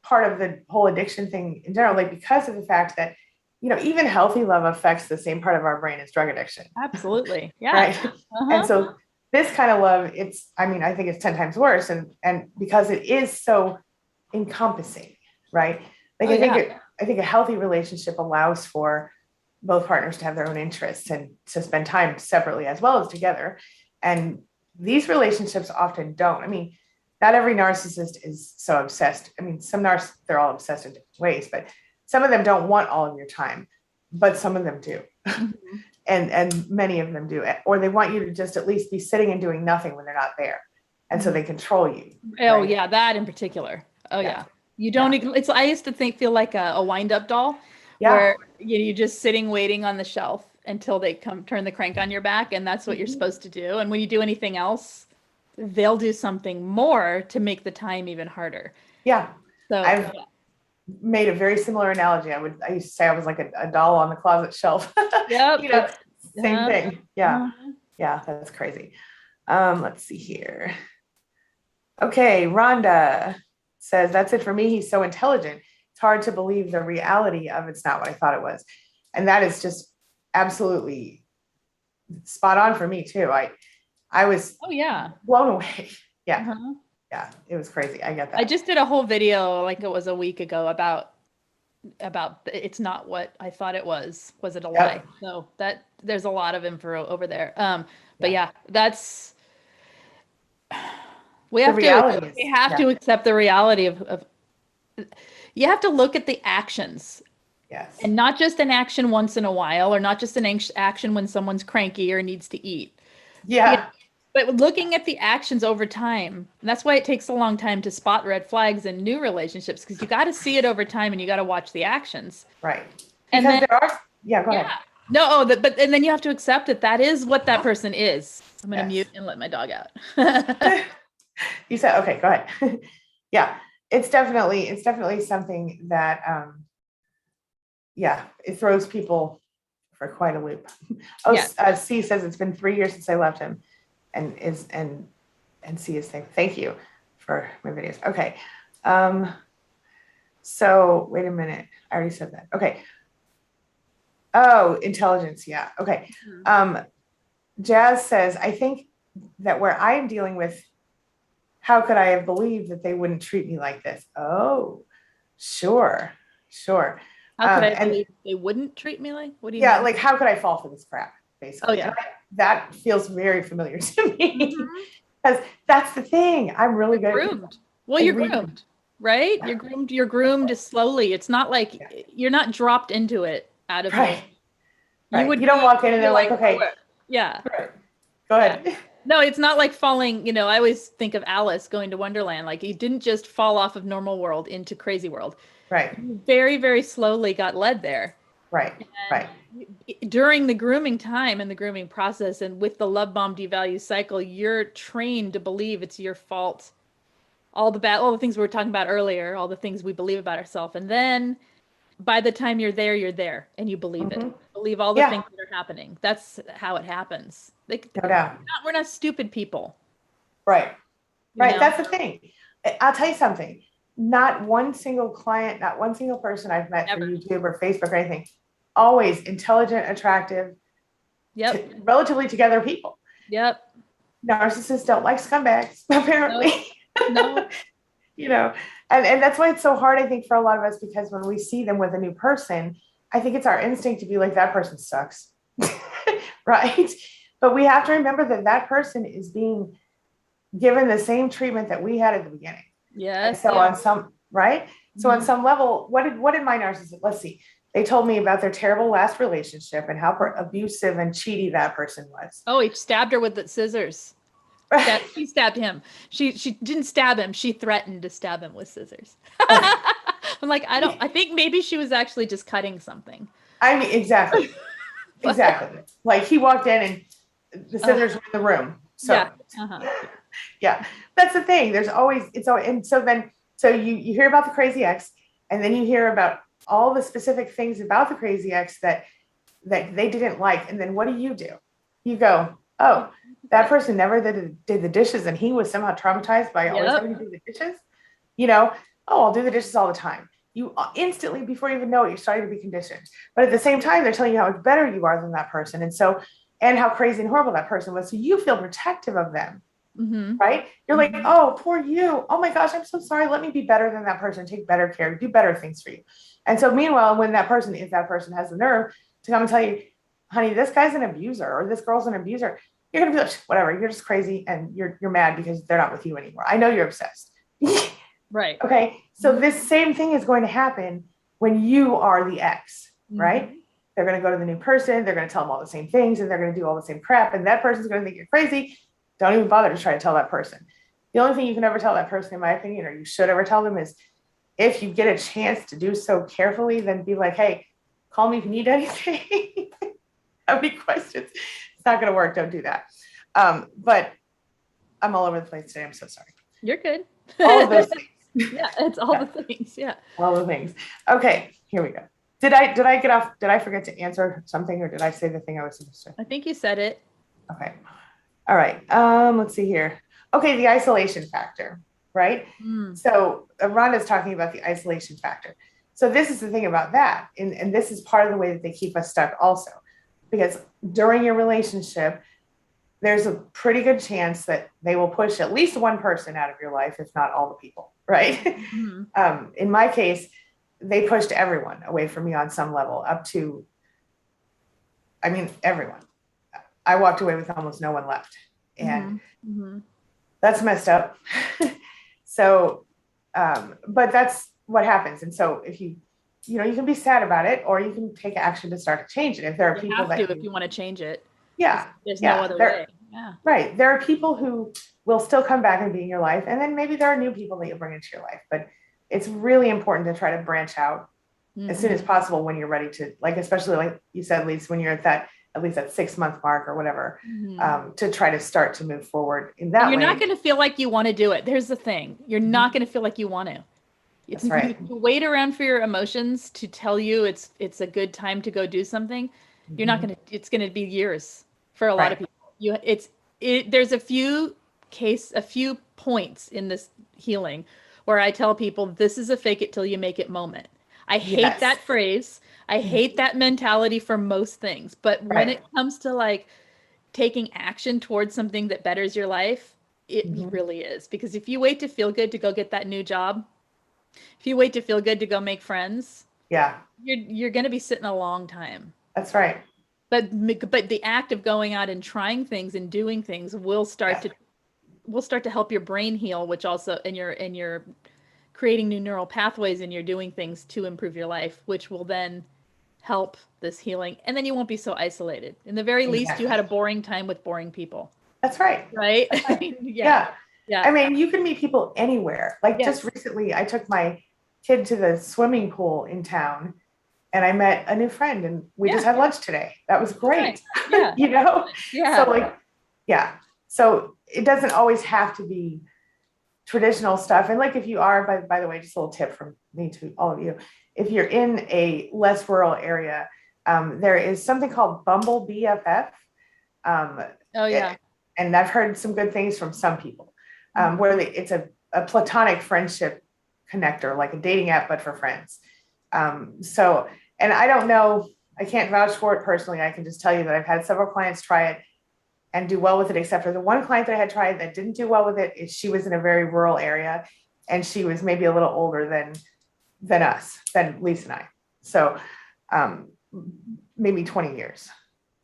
part of the whole addiction thing in general, like because of the fact that, even healthy love affects the same part of our brain as drug addiction. Absolutely. Yeah. Right. And so this kind of love, I think it's 10 times worse. And because it is so encompassing, right? Like I think a healthy relationship allows for both partners to have their own interests and to spend time separately as well as together. And these relationships often don't. Not every narcissist is so obsessed. Some narcissists, they're all obsessed in different ways, but some of them don't want all of your time, but some of them do. And many of them do, or they want you to just at least be sitting and doing nothing when they're not there. And so they control you. Oh, right? Yeah, that in particular. Oh, yeah. You don't, I used to feel like a wind-up doll where you're just sitting waiting on the shelf until they come turn the crank on your back, and that's what you're supposed to do. And when you do anything else, they'll do something more to make the time even harder. Yeah. So I've made a very similar analogy. I used to say I was like a doll on the closet shelf. Yep. Same thing. Yeah. Yeah, that's crazy. Let's see here. Okay, Rhonda says, that's it for me. He's so intelligent. It's hard to believe the reality of it's not what I thought it was. And that is just absolutely spot on for me too. I was blown away. Yeah. Yeah, it was crazy. I get that. I just did a whole video, like it was a week ago, about it's not what I thought it was. Was it a lie? So that there's a lot of info over there. But that's we have to accept the reality of you have to look at the actions. Yes. And not just an action once in a while, or not just an action when someone's cranky or needs to eat. Yeah. But looking at the actions over time, and that's why it takes a long time to spot red flags in new relationships, because you got to see it over time and you got to watch the actions. Right. And because then, there are, go ahead. No, and then you have to accept that is what that person is. I'm going to mute and let my dog out. You said, okay, go ahead. Yeah, it's definitely something that, it throws people for quite a loop. C says it's been 3 years since I left him. And and see his thing. Thank you for my videos. Okay. So wait a minute. I already said that. Okay. Oh, intelligence. Yeah. Okay. Jazz says, I think that where I am dealing with, how could I have believed that they wouldn't treat me like this? Oh, sure. Sure. How could I And believe they wouldn't treat me like? What do you yeah, mean? like how could I fall for this crap? Basically. Oh yeah. That feels very familiar to me. Mhm. Because that's the thing. I'm really good. Groomed. Well, I you're read- groomed, right? You're groomed slowly. It's not like Yeah. you're not dropped into it out of nowhere. Right. You Right. would You don't walk in and be they're like, okay, yeah. right. Go ahead. No, it's not like falling, I always think of Alice going to Wonderland. Like you didn't just fall off of normal world into crazy world. Right. You very, very slowly got led there. Right. And Right. during the grooming time and the grooming process and with the love bomb devalue cycle, you're trained to believe it's your fault. All the things we were talking about earlier, all the things we believe about ourselves. And then by the time you're there and you believe it. Believe all the things that are happening. That's how it happens. No doubt. We're not stupid people. Right. Right. know? That's the thing. I'll tell you something. Not one single client, not one single person I've met Never. through YouTube or Facebook or anything, always intelligent, attractive, Yep. relatively together people. Yep. Narcissists don't like scumbags, apparently. No. And that's why it's so hard, I think, for a lot of us, because when we see them with a new person, I think it's our instinct to be like, that person sucks. Right. But we have to remember that that person is being given the same treatment that we had at the beginning. Yes. So on some, right. So on Mhm. some level, what did my narcissist, let's see. They told me about their terrible last relationship and how abusive and cheaty that person was. Oh, he stabbed her with the scissors. She stabbed him. She didn't stab him. She threatened to stab him with scissors. I'm like, I think maybe she was actually just cutting something. I mean, exactly. Exactly. Like he walked in and the scissors were in the room. So yeah. Yeah, that's the thing. There's always, and so you hear about the crazy ex, and then you hear about all the specific things about the crazy ex that they didn't like. And then what do? You go, oh, that person never did the dishes, and he was somehow traumatized by always having to do the dishes. Oh, I'll do the dishes all the time. You instantly, before you even know it, you're starting to be conditioned. But at the same time, they're telling you how much better you are than that person. And how crazy and horrible that person was. So you feel protective of them. Mm-hmm. Right? You're like, oh, poor you. Oh my gosh, I'm so sorry. Let me be better than that person, take better care, do better things for you. And so meanwhile, if that person has the nerve to come and tell you, honey, this guy's an abuser or this girl's an abuser, you're gonna be like, whatever, you're just crazy and you're mad because they're not with you anymore. I know you're obsessed. Right. Okay. So this same thing is going to happen when you are the ex, right? They're going to go to the new person. They're going to tell them all the same things and they're going to do all the same crap. And that person's going to think you're crazy. Don't even bother to try to tell that person. The only thing you can ever tell that person, in my opinion, or you should ever tell them, is if you get a chance to do so carefully, then be like, hey, call me if you need anything. Have any questions? It's not going to work. Don't do that. But I'm all over the place today. I'm so sorry. You're good. All of those things. Yeah, it's all the things. Yeah. All the things. Okay, here we go. Did I get off? Did I forget to answer something, or did I say the thing I was supposed to? I think you said it. Okay. All right. Let's see here. Okay, the isolation factor, right? So Rhonda's talking about the isolation factor. So this is the thing about that, and this is part of the way that they keep us stuck also, because during your relationship, there's a pretty good chance that they will push at least one person out of your life, if not all the people, right? In my case, they pushed everyone away from me on some level, up to, everyone. I walked away with almost no one left. And that's messed up. So, but that's what happens. And so if you can be sad about it, or you can take action to start to change it. If there are people that if you want to change it. Yeah. There's no other way. Yeah. Right. There are people who will still come back and be in your life. And then maybe there are new people that you bring into your life, but it's really important to try to branch out as soon as possible when you're ready to, like, especially like you said, Lise, when you're at least that 6-month mark or whatever, to try to start to move forward in that way. You're not going to feel like you want to do it. There's the thing. You're not going to feel like you want to. That's right. You wait around for your emotions to tell you it's a good time to go do something. You're not going to, it's going to be years for a lot of people. There's a few a few points in this healing where I tell people this is a fake it till you make it moment. I hate that Yes. phrase. I hate that mentality for most things. But when Right. it comes to like taking action towards something that betters your life, it really is. Because if you wait to feel good to go get that new job, if you wait to feel good to go make friends, Yeah, you're going to be sitting a long time. that's right. But the act of going out and trying things and doing things Yeah. will start to help your brain heal, which also and you're creating new neural pathways and you're doing things to improve your life, which will then help this healing. And then you won't be so isolated. In the very least, you Exactly. had a boring time with boring people, That's right. right? That's I right. mean, yeah. Yeah. I Yeah. mean, you can meet people anywhere. Like just Yes. recently, I took my kid to the swimming pool in town and I met a new friend and we just Yeah. had lunch today. That was great. Nice. Yeah. You know? Yeah. So like, yeah. So it doesn't always have to be traditional stuff. And like if you are, by the way, just a little tip from me to all of you, if you're in a less rural area, there is something called Bumble BFF. Um, Oh yeah. and I've heard some good things from some people, where it's a platonic friendship connector, like a dating app, but for friends. So, and I don't know, I can't vouch for it personally. I can just tell you that I've had several clients try it and do well with it, except for the one client that I had tried that didn't do well with it. Is she was in a very rural area and she was maybe a little older than Lisa and I. So maybe 20 years.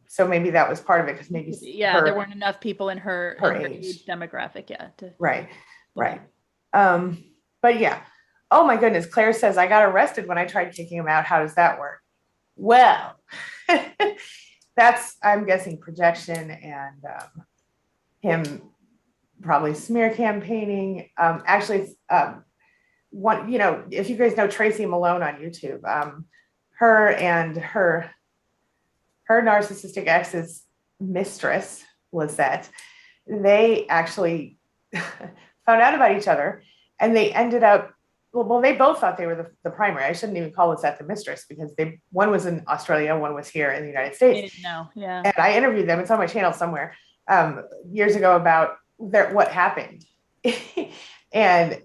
So maybe that was part of it because maybe there weren't enough people in her age demographic yet. Right. But yeah. Oh my goodness. Claire says I got arrested when I tried kicking him out. How does that work? Well, that's, I'm guessing, projection and him probably smear campaigning. Actually, one, if you guys know Tracy Malone on YouTube, her and her narcissistic ex's mistress, Lizette, they actually found out about each other and they ended up, well, they both thought they were the primary. I shouldn't even call Lizette the mistress because one was in Australia, one was here in the United States. Yeah. And I interviewed them. It's on my channel somewhere years ago about what happened. And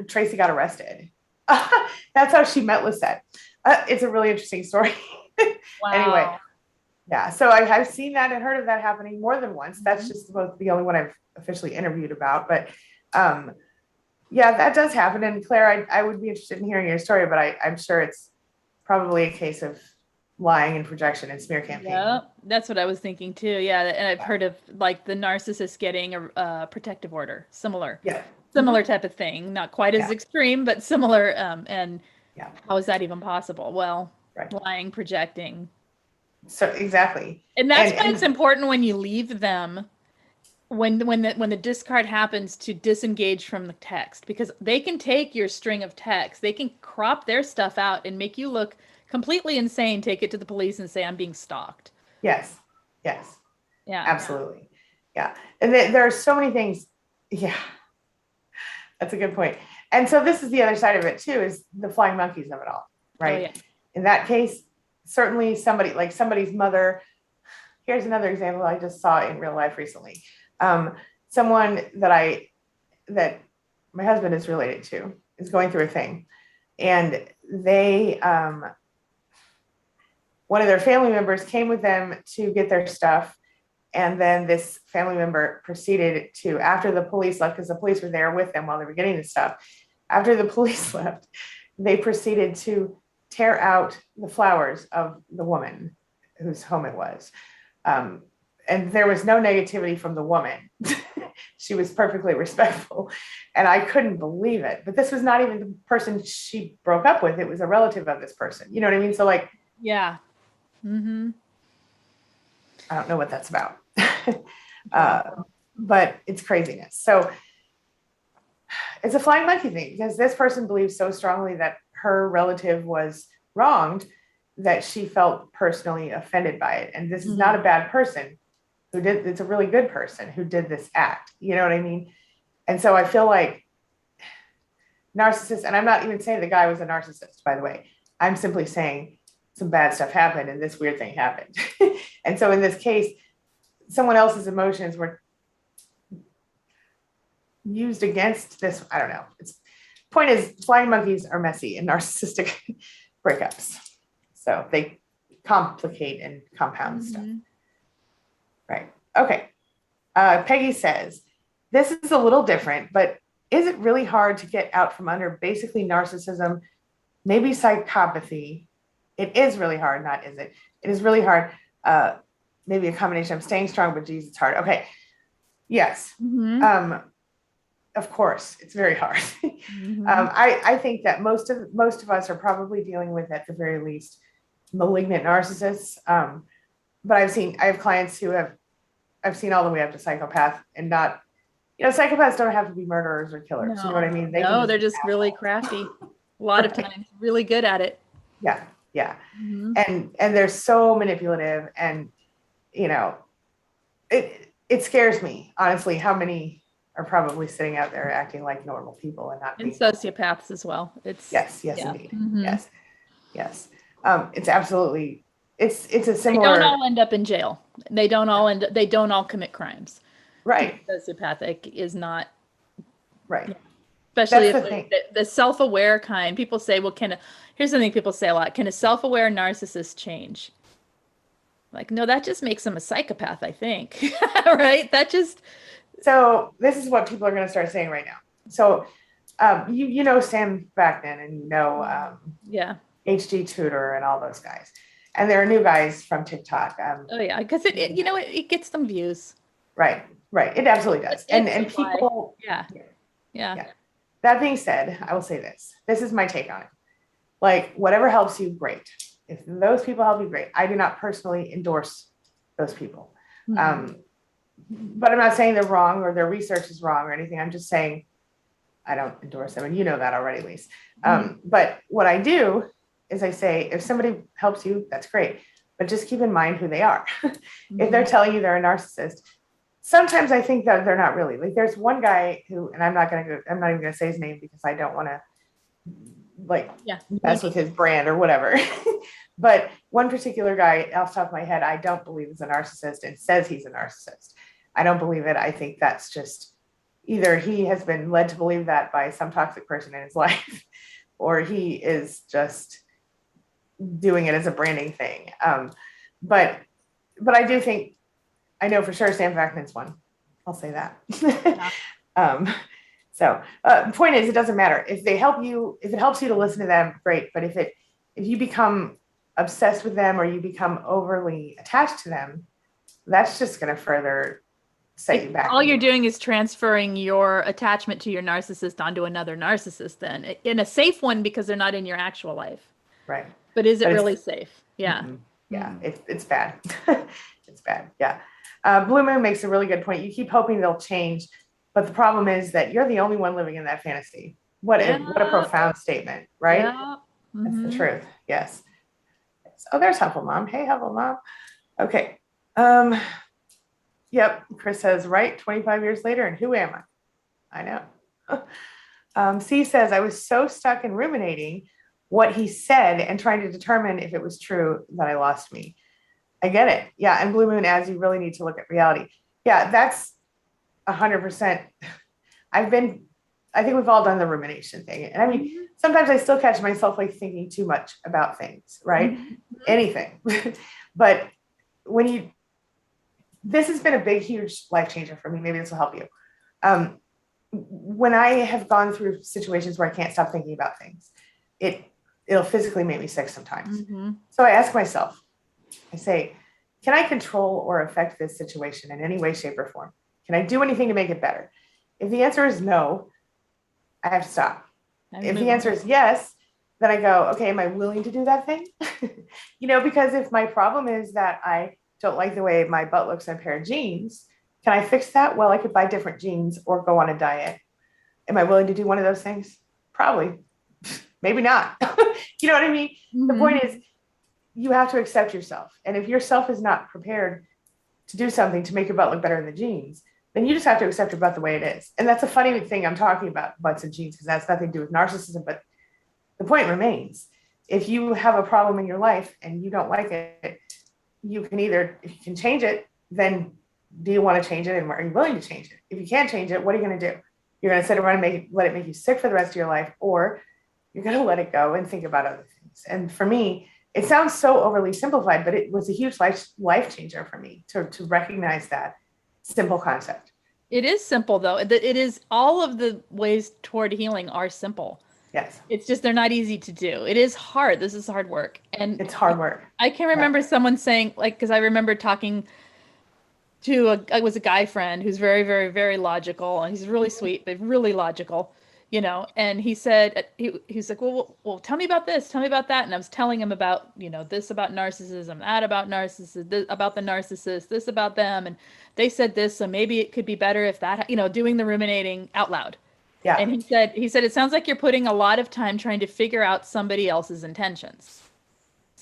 Tracy got arrested. That's how she met Lisette. It's a really interesting story. Wow. Anyway, yeah. So I've seen that and heard of that happening more than once. That's just the only one I've officially interviewed about. But yeah, that does happen. And Claire, I would be interested in hearing your story, but I'm sure it's probably a case of lying and projection and smear campaign. Yeah, that's what I was thinking too. Yeah, and I've heard of like the narcissist getting a protective order, similar type of thing, not quite as extreme, but similar. And how is that even possible? Well, lying, projecting. So exactly. And that's why it's important when you leave them, when the discard happens, to disengage from the text, because they can take your string of text, they can crop their stuff out and make you look completely insane, take it to the police and say, I'm being stalked. Yes. Yeah. Absolutely. Yeah. And there are so many things. Yeah. That's a good point. And so this is the other side of it too, is the flying monkeys of it all, right? Oh, yeah. In that case, certainly somebody's mother. Here's another example I just saw in real life recently. Someone that my husband is related to is going through a thing, and they, one of their family members came with them to get their stuff. And then this family member proceeded to, after the police left, because the police were there with them while they were getting the stuff. After the police left, they proceeded to tear out the flowers of the woman whose home it was. And there was no negativity from the woman. She was perfectly respectful. And I couldn't believe it. But this was not even the person she broke up with. It was a relative of this person. You know what I mean? So like, yeah. Mm-hmm. I don't know what that's about. But it's craziness. So it's a flying monkey thing, because this person believes so strongly that her relative was wronged that she felt personally offended by it. And this is not a bad person it's a really good person who did this act. You know what I mean? And so I feel like narcissists, and I'm not even saying the guy was a narcissist, by the way. I'm simply saying some bad stuff happened and this weird thing happened. And so in this case, someone else's emotions were used against this. I don't know. Point is, flying monkeys are messy and narcissistic breakups. So they complicate and compound stuff. Right. Okay. Peggy says, this is a little different, but is it really hard to get out from under basically narcissism, maybe psychopathy? It is really hard, not is it? It is really hard. Maybe a combination of staying strong, but geez, it's hard. Okay. Yes. Of course, it's very hard. I think that most of us are probably dealing with, at the very least, malignant narcissists. But I have clients who I've seen all the way up to psychopath, and not, psychopaths don't have to be murderers or killers. No. You know what I mean? They're just really crafty. A lot of times, really good at it. Yeah. Yeah. And they're so manipulative, and, it scares me, honestly, how many are probably sitting out there acting like normal people and not and sociopaths as well. It's yes, indeed. Yes. It's absolutely, it's a similar. They don't all end up in jail. They don't all commit crimes. Right. Sociopathic is not right. Yeah. Especially if the self-aware kind. People say, well, here's something people say a lot. Can a self-aware narcissist change? Like, no, that just makes them a psychopath, I think. Right? So this is what people are going to start saying right now. So you know Sam Vaknin, and HG Tutor and all those guys. And there are new guys from TikTok. Because it gets them views. Right. It absolutely does. And people. Yeah. That being said, I will say this. This is my take on it. Like, whatever helps you, great. If those people help you, great. I do not personally endorse those people. But I'm not saying they're wrong or their research is wrong or anything. I'm just saying I don't endorse them. And you know that already, at least. But what I do is I say, if somebody helps you, that's great. But just keep in mind who they are. If they're telling you they're a narcissist, sometimes I think that they're not really. Like, there's one guy who, and I'm not even going to say his name because I don't want to mess with his brand or whatever. But one particular guy, off the top of my head, I don't believe is a narcissist and says he's a narcissist. I don't believe it. I think that's just either he has been led to believe that by some toxic person in his life, or he is just doing it as a branding thing. But I do think, I know for sure Sam Vaknin's one. I'll say that. So the point is, it doesn't matter if they help you. If it helps you to listen to them, great. But if you become obsessed with them or you become overly attached to them, that's just going to further set you back. All you're doing is transferring your attachment to your narcissist onto another narcissist, then in a safe one, because they're not in your actual life. Right. But is it really safe? Yeah. Yeah. It's bad. It's bad. Yeah. Blue Moon makes a really good point. You keep hoping they'll change, but the problem is that you're the only one living in that fantasy. What a profound statement, right? Yeah. That's the truth. Yes. Oh, there's Helpful Mom. Hey, Helpful Mom. Okay. Yep. Chris says, right, 25 years later, and who am I? I know. C says, I was so stuck in ruminating what he said and trying to determine if it was true that I lost me. I get it. Yeah. And Blue Moon adds, you really need to look at reality. Yeah, that's 100%. I think we've all done the rumination thing. And I mean, sometimes I still catch myself like thinking too much about things, right? Anything. But this has been a big, huge life changer for me. Maybe this will help you. When I have gone through situations where I can't stop thinking about things, it'll physically make me sick sometimes. So I ask myself, I say, can I control or affect this situation in any way, shape, or form? Can I do anything to make it better? If the answer is no, I have to stop. If the answer is yes, then I go, okay, am I willing to do that thing? Because if my problem is that I don't like the way my butt looks in a pair of jeans, can I fix that? Well, I could buy different jeans or go on a diet. Am I willing to do one of those things? Probably. Maybe not. You know what I mean? The point is, you have to accept yourself. And if yourself is not prepared to do something to make your butt look better in the jeans, then you just have to accept your butt the way it is. And that's a funny thing I'm talking about, butts and jeans, because that's nothing to do with narcissism. But the point remains, if you have a problem in your life and you don't like it, you can if you can change it, then do you want to change it? And are you willing to change it? If you can't change it, what are you going to do? you're going to sit around and let it make you sick for the rest of your life, or you're going to let it go and think about other things. And for me, it sounds so overly simplified, but it was a huge life changer for me to recognize that simple concept. It is simple though. It is, all of the ways toward healing are simple. Yes. It's just they're not easy to do. It is hard. This is hard work. And it's hard work. I can remember someone saying, like, because I remember talking to I was a guy friend who's very, very, very logical, and he's really sweet, but really logical, and he said, he's like, well, tell me about this, tell me about that. And I was telling him about, this about narcissism, that about narcissists, this about the narcissist, this about them. And they said this, so maybe it could be better if that, doing the ruminating out loud. Yeah. And he said, it sounds like you're putting a lot of time trying to figure out somebody else's intentions.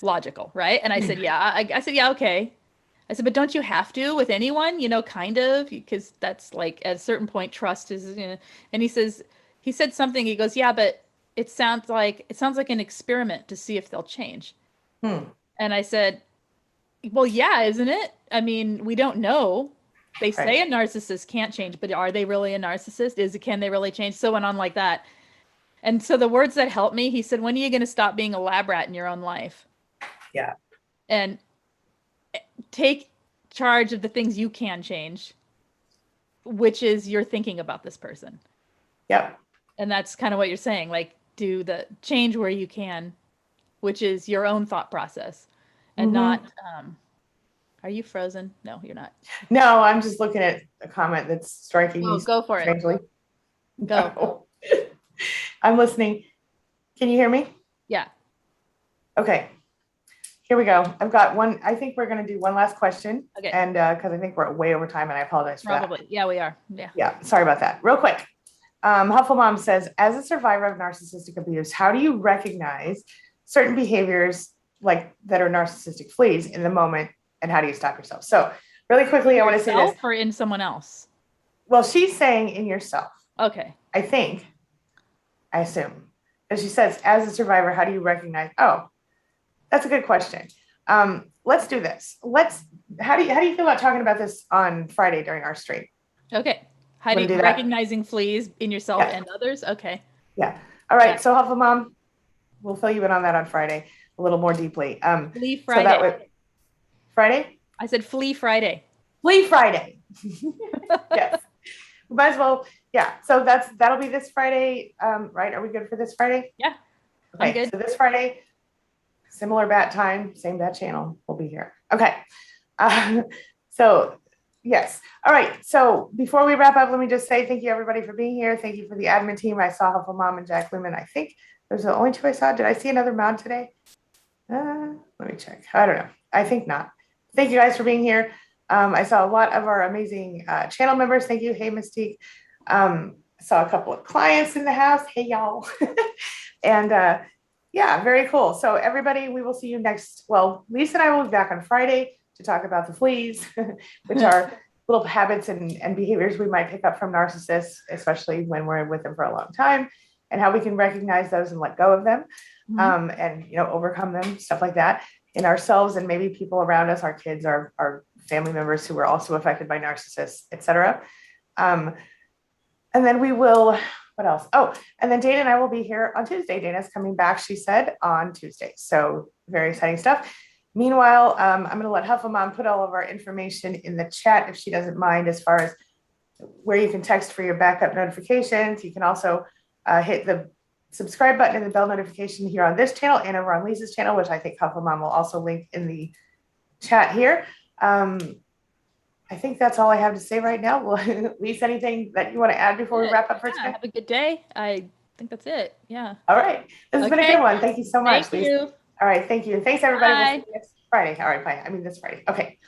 Logical, right? And I said, yeah. I said, yeah, okay. I said, but don't you have to with anyone, kind of, because that's like at a certain point, trust is, and he said something, he goes, yeah, but it sounds like an experiment to see if they'll change. And I said, well, yeah, isn't it? I mean, we don't know. They say a narcissist can't change, but are they really a narcissist? Can they really change? So went on like that. And so the words that helped me, he said, when are you going to stop being a lab rat in your own life? Yeah. And take charge of the things you can change, which is you're thinking about this person. Yep. And that's kind of what you're saying, like, do the change where you can, which is your own thought process, and not, are you frozen? No, you're not. No, I'm just looking at a comment that's striking me. Go for strangely. It. Go. No. I'm listening. Can you hear me? Yeah. Okay. Here we go. I've got one. I think we're going to do one last question. Okay. And because I think we're way over time, and I apologize for Probably. that. Yeah, we are. Yeah. Yeah. Sorry about that. Real quick. Huffle Mom says, as a survivor of narcissistic abuse, how do you recognize certain behaviors like that are narcissistic fleas in the moment, and how do you stop yourself? So really quickly, I want to say this. Or in someone else? Well, she's saying in yourself. Okay. I assume. And she says, as a survivor, how do you recognize? Oh, that's a good question. Let's do this. How do you feel about talking about this on Friday during our stream? Okay. How do you recognizing fleas in yourself and others? Okay. Yeah. All right. Yeah. So Huffle Mom, we'll fill you in on that on Friday a little more deeply. Flea Friday. So that way, Friday? I said Flea Friday. Flea Friday. Yes. We might as well. Yeah. So that'll be this Friday. Right. Are we good for this Friday? Yeah. Okay. I'm good. So this Friday, similar bat time, same bat channel. We'll be here. Okay. So yes. All right. So before we wrap up, let me just say thank you everybody for being here. Thank you for the admin team. I saw Huffle Mom and Jack Lumen. I think those are the only two I saw. Did I see another mod today? Let me check. I don't know. I think not. Thank you guys for being here. I saw a lot of our amazing channel members. Thank you. Hey, Mystique. I saw a couple of clients in the house. Hey, y'all. And yeah, very cool. So everybody, we will see you next. Well, Lisa and I will be back on Friday to talk about the fleas, which are little habits and behaviors we might pick up from narcissists, especially when we're with them for a long time, and how we can recognize those and let go of them, and overcome them, stuff like that in ourselves and maybe people around us, our kids, our family members who are also affected by narcissists, etc. And then we will, what else? Oh, and then Dana and I will be here on Tuesday. Dana's coming back, she said, on Tuesday. So very exciting stuff. Meanwhile, I'm going to let Huffle Mom put all of our information in the chat if she doesn't mind, as far as where you can text for your backup notifications. You can also hit the subscribe button and the bell notification here on this channel and over on Lisa's channel, which I think Huffle Mom will also link in the chat here. I think that's all I have to say right now. Well, Lisa, anything that you want to add before we wrap up for today? Have a good day. I think that's it. Yeah. All right. This has been a good one. Thank you so much, Thank you. All right. Thank you. Thanks, everybody. Bye. We'll see you next Friday. All right. Bye. I mean, this Friday. Okay.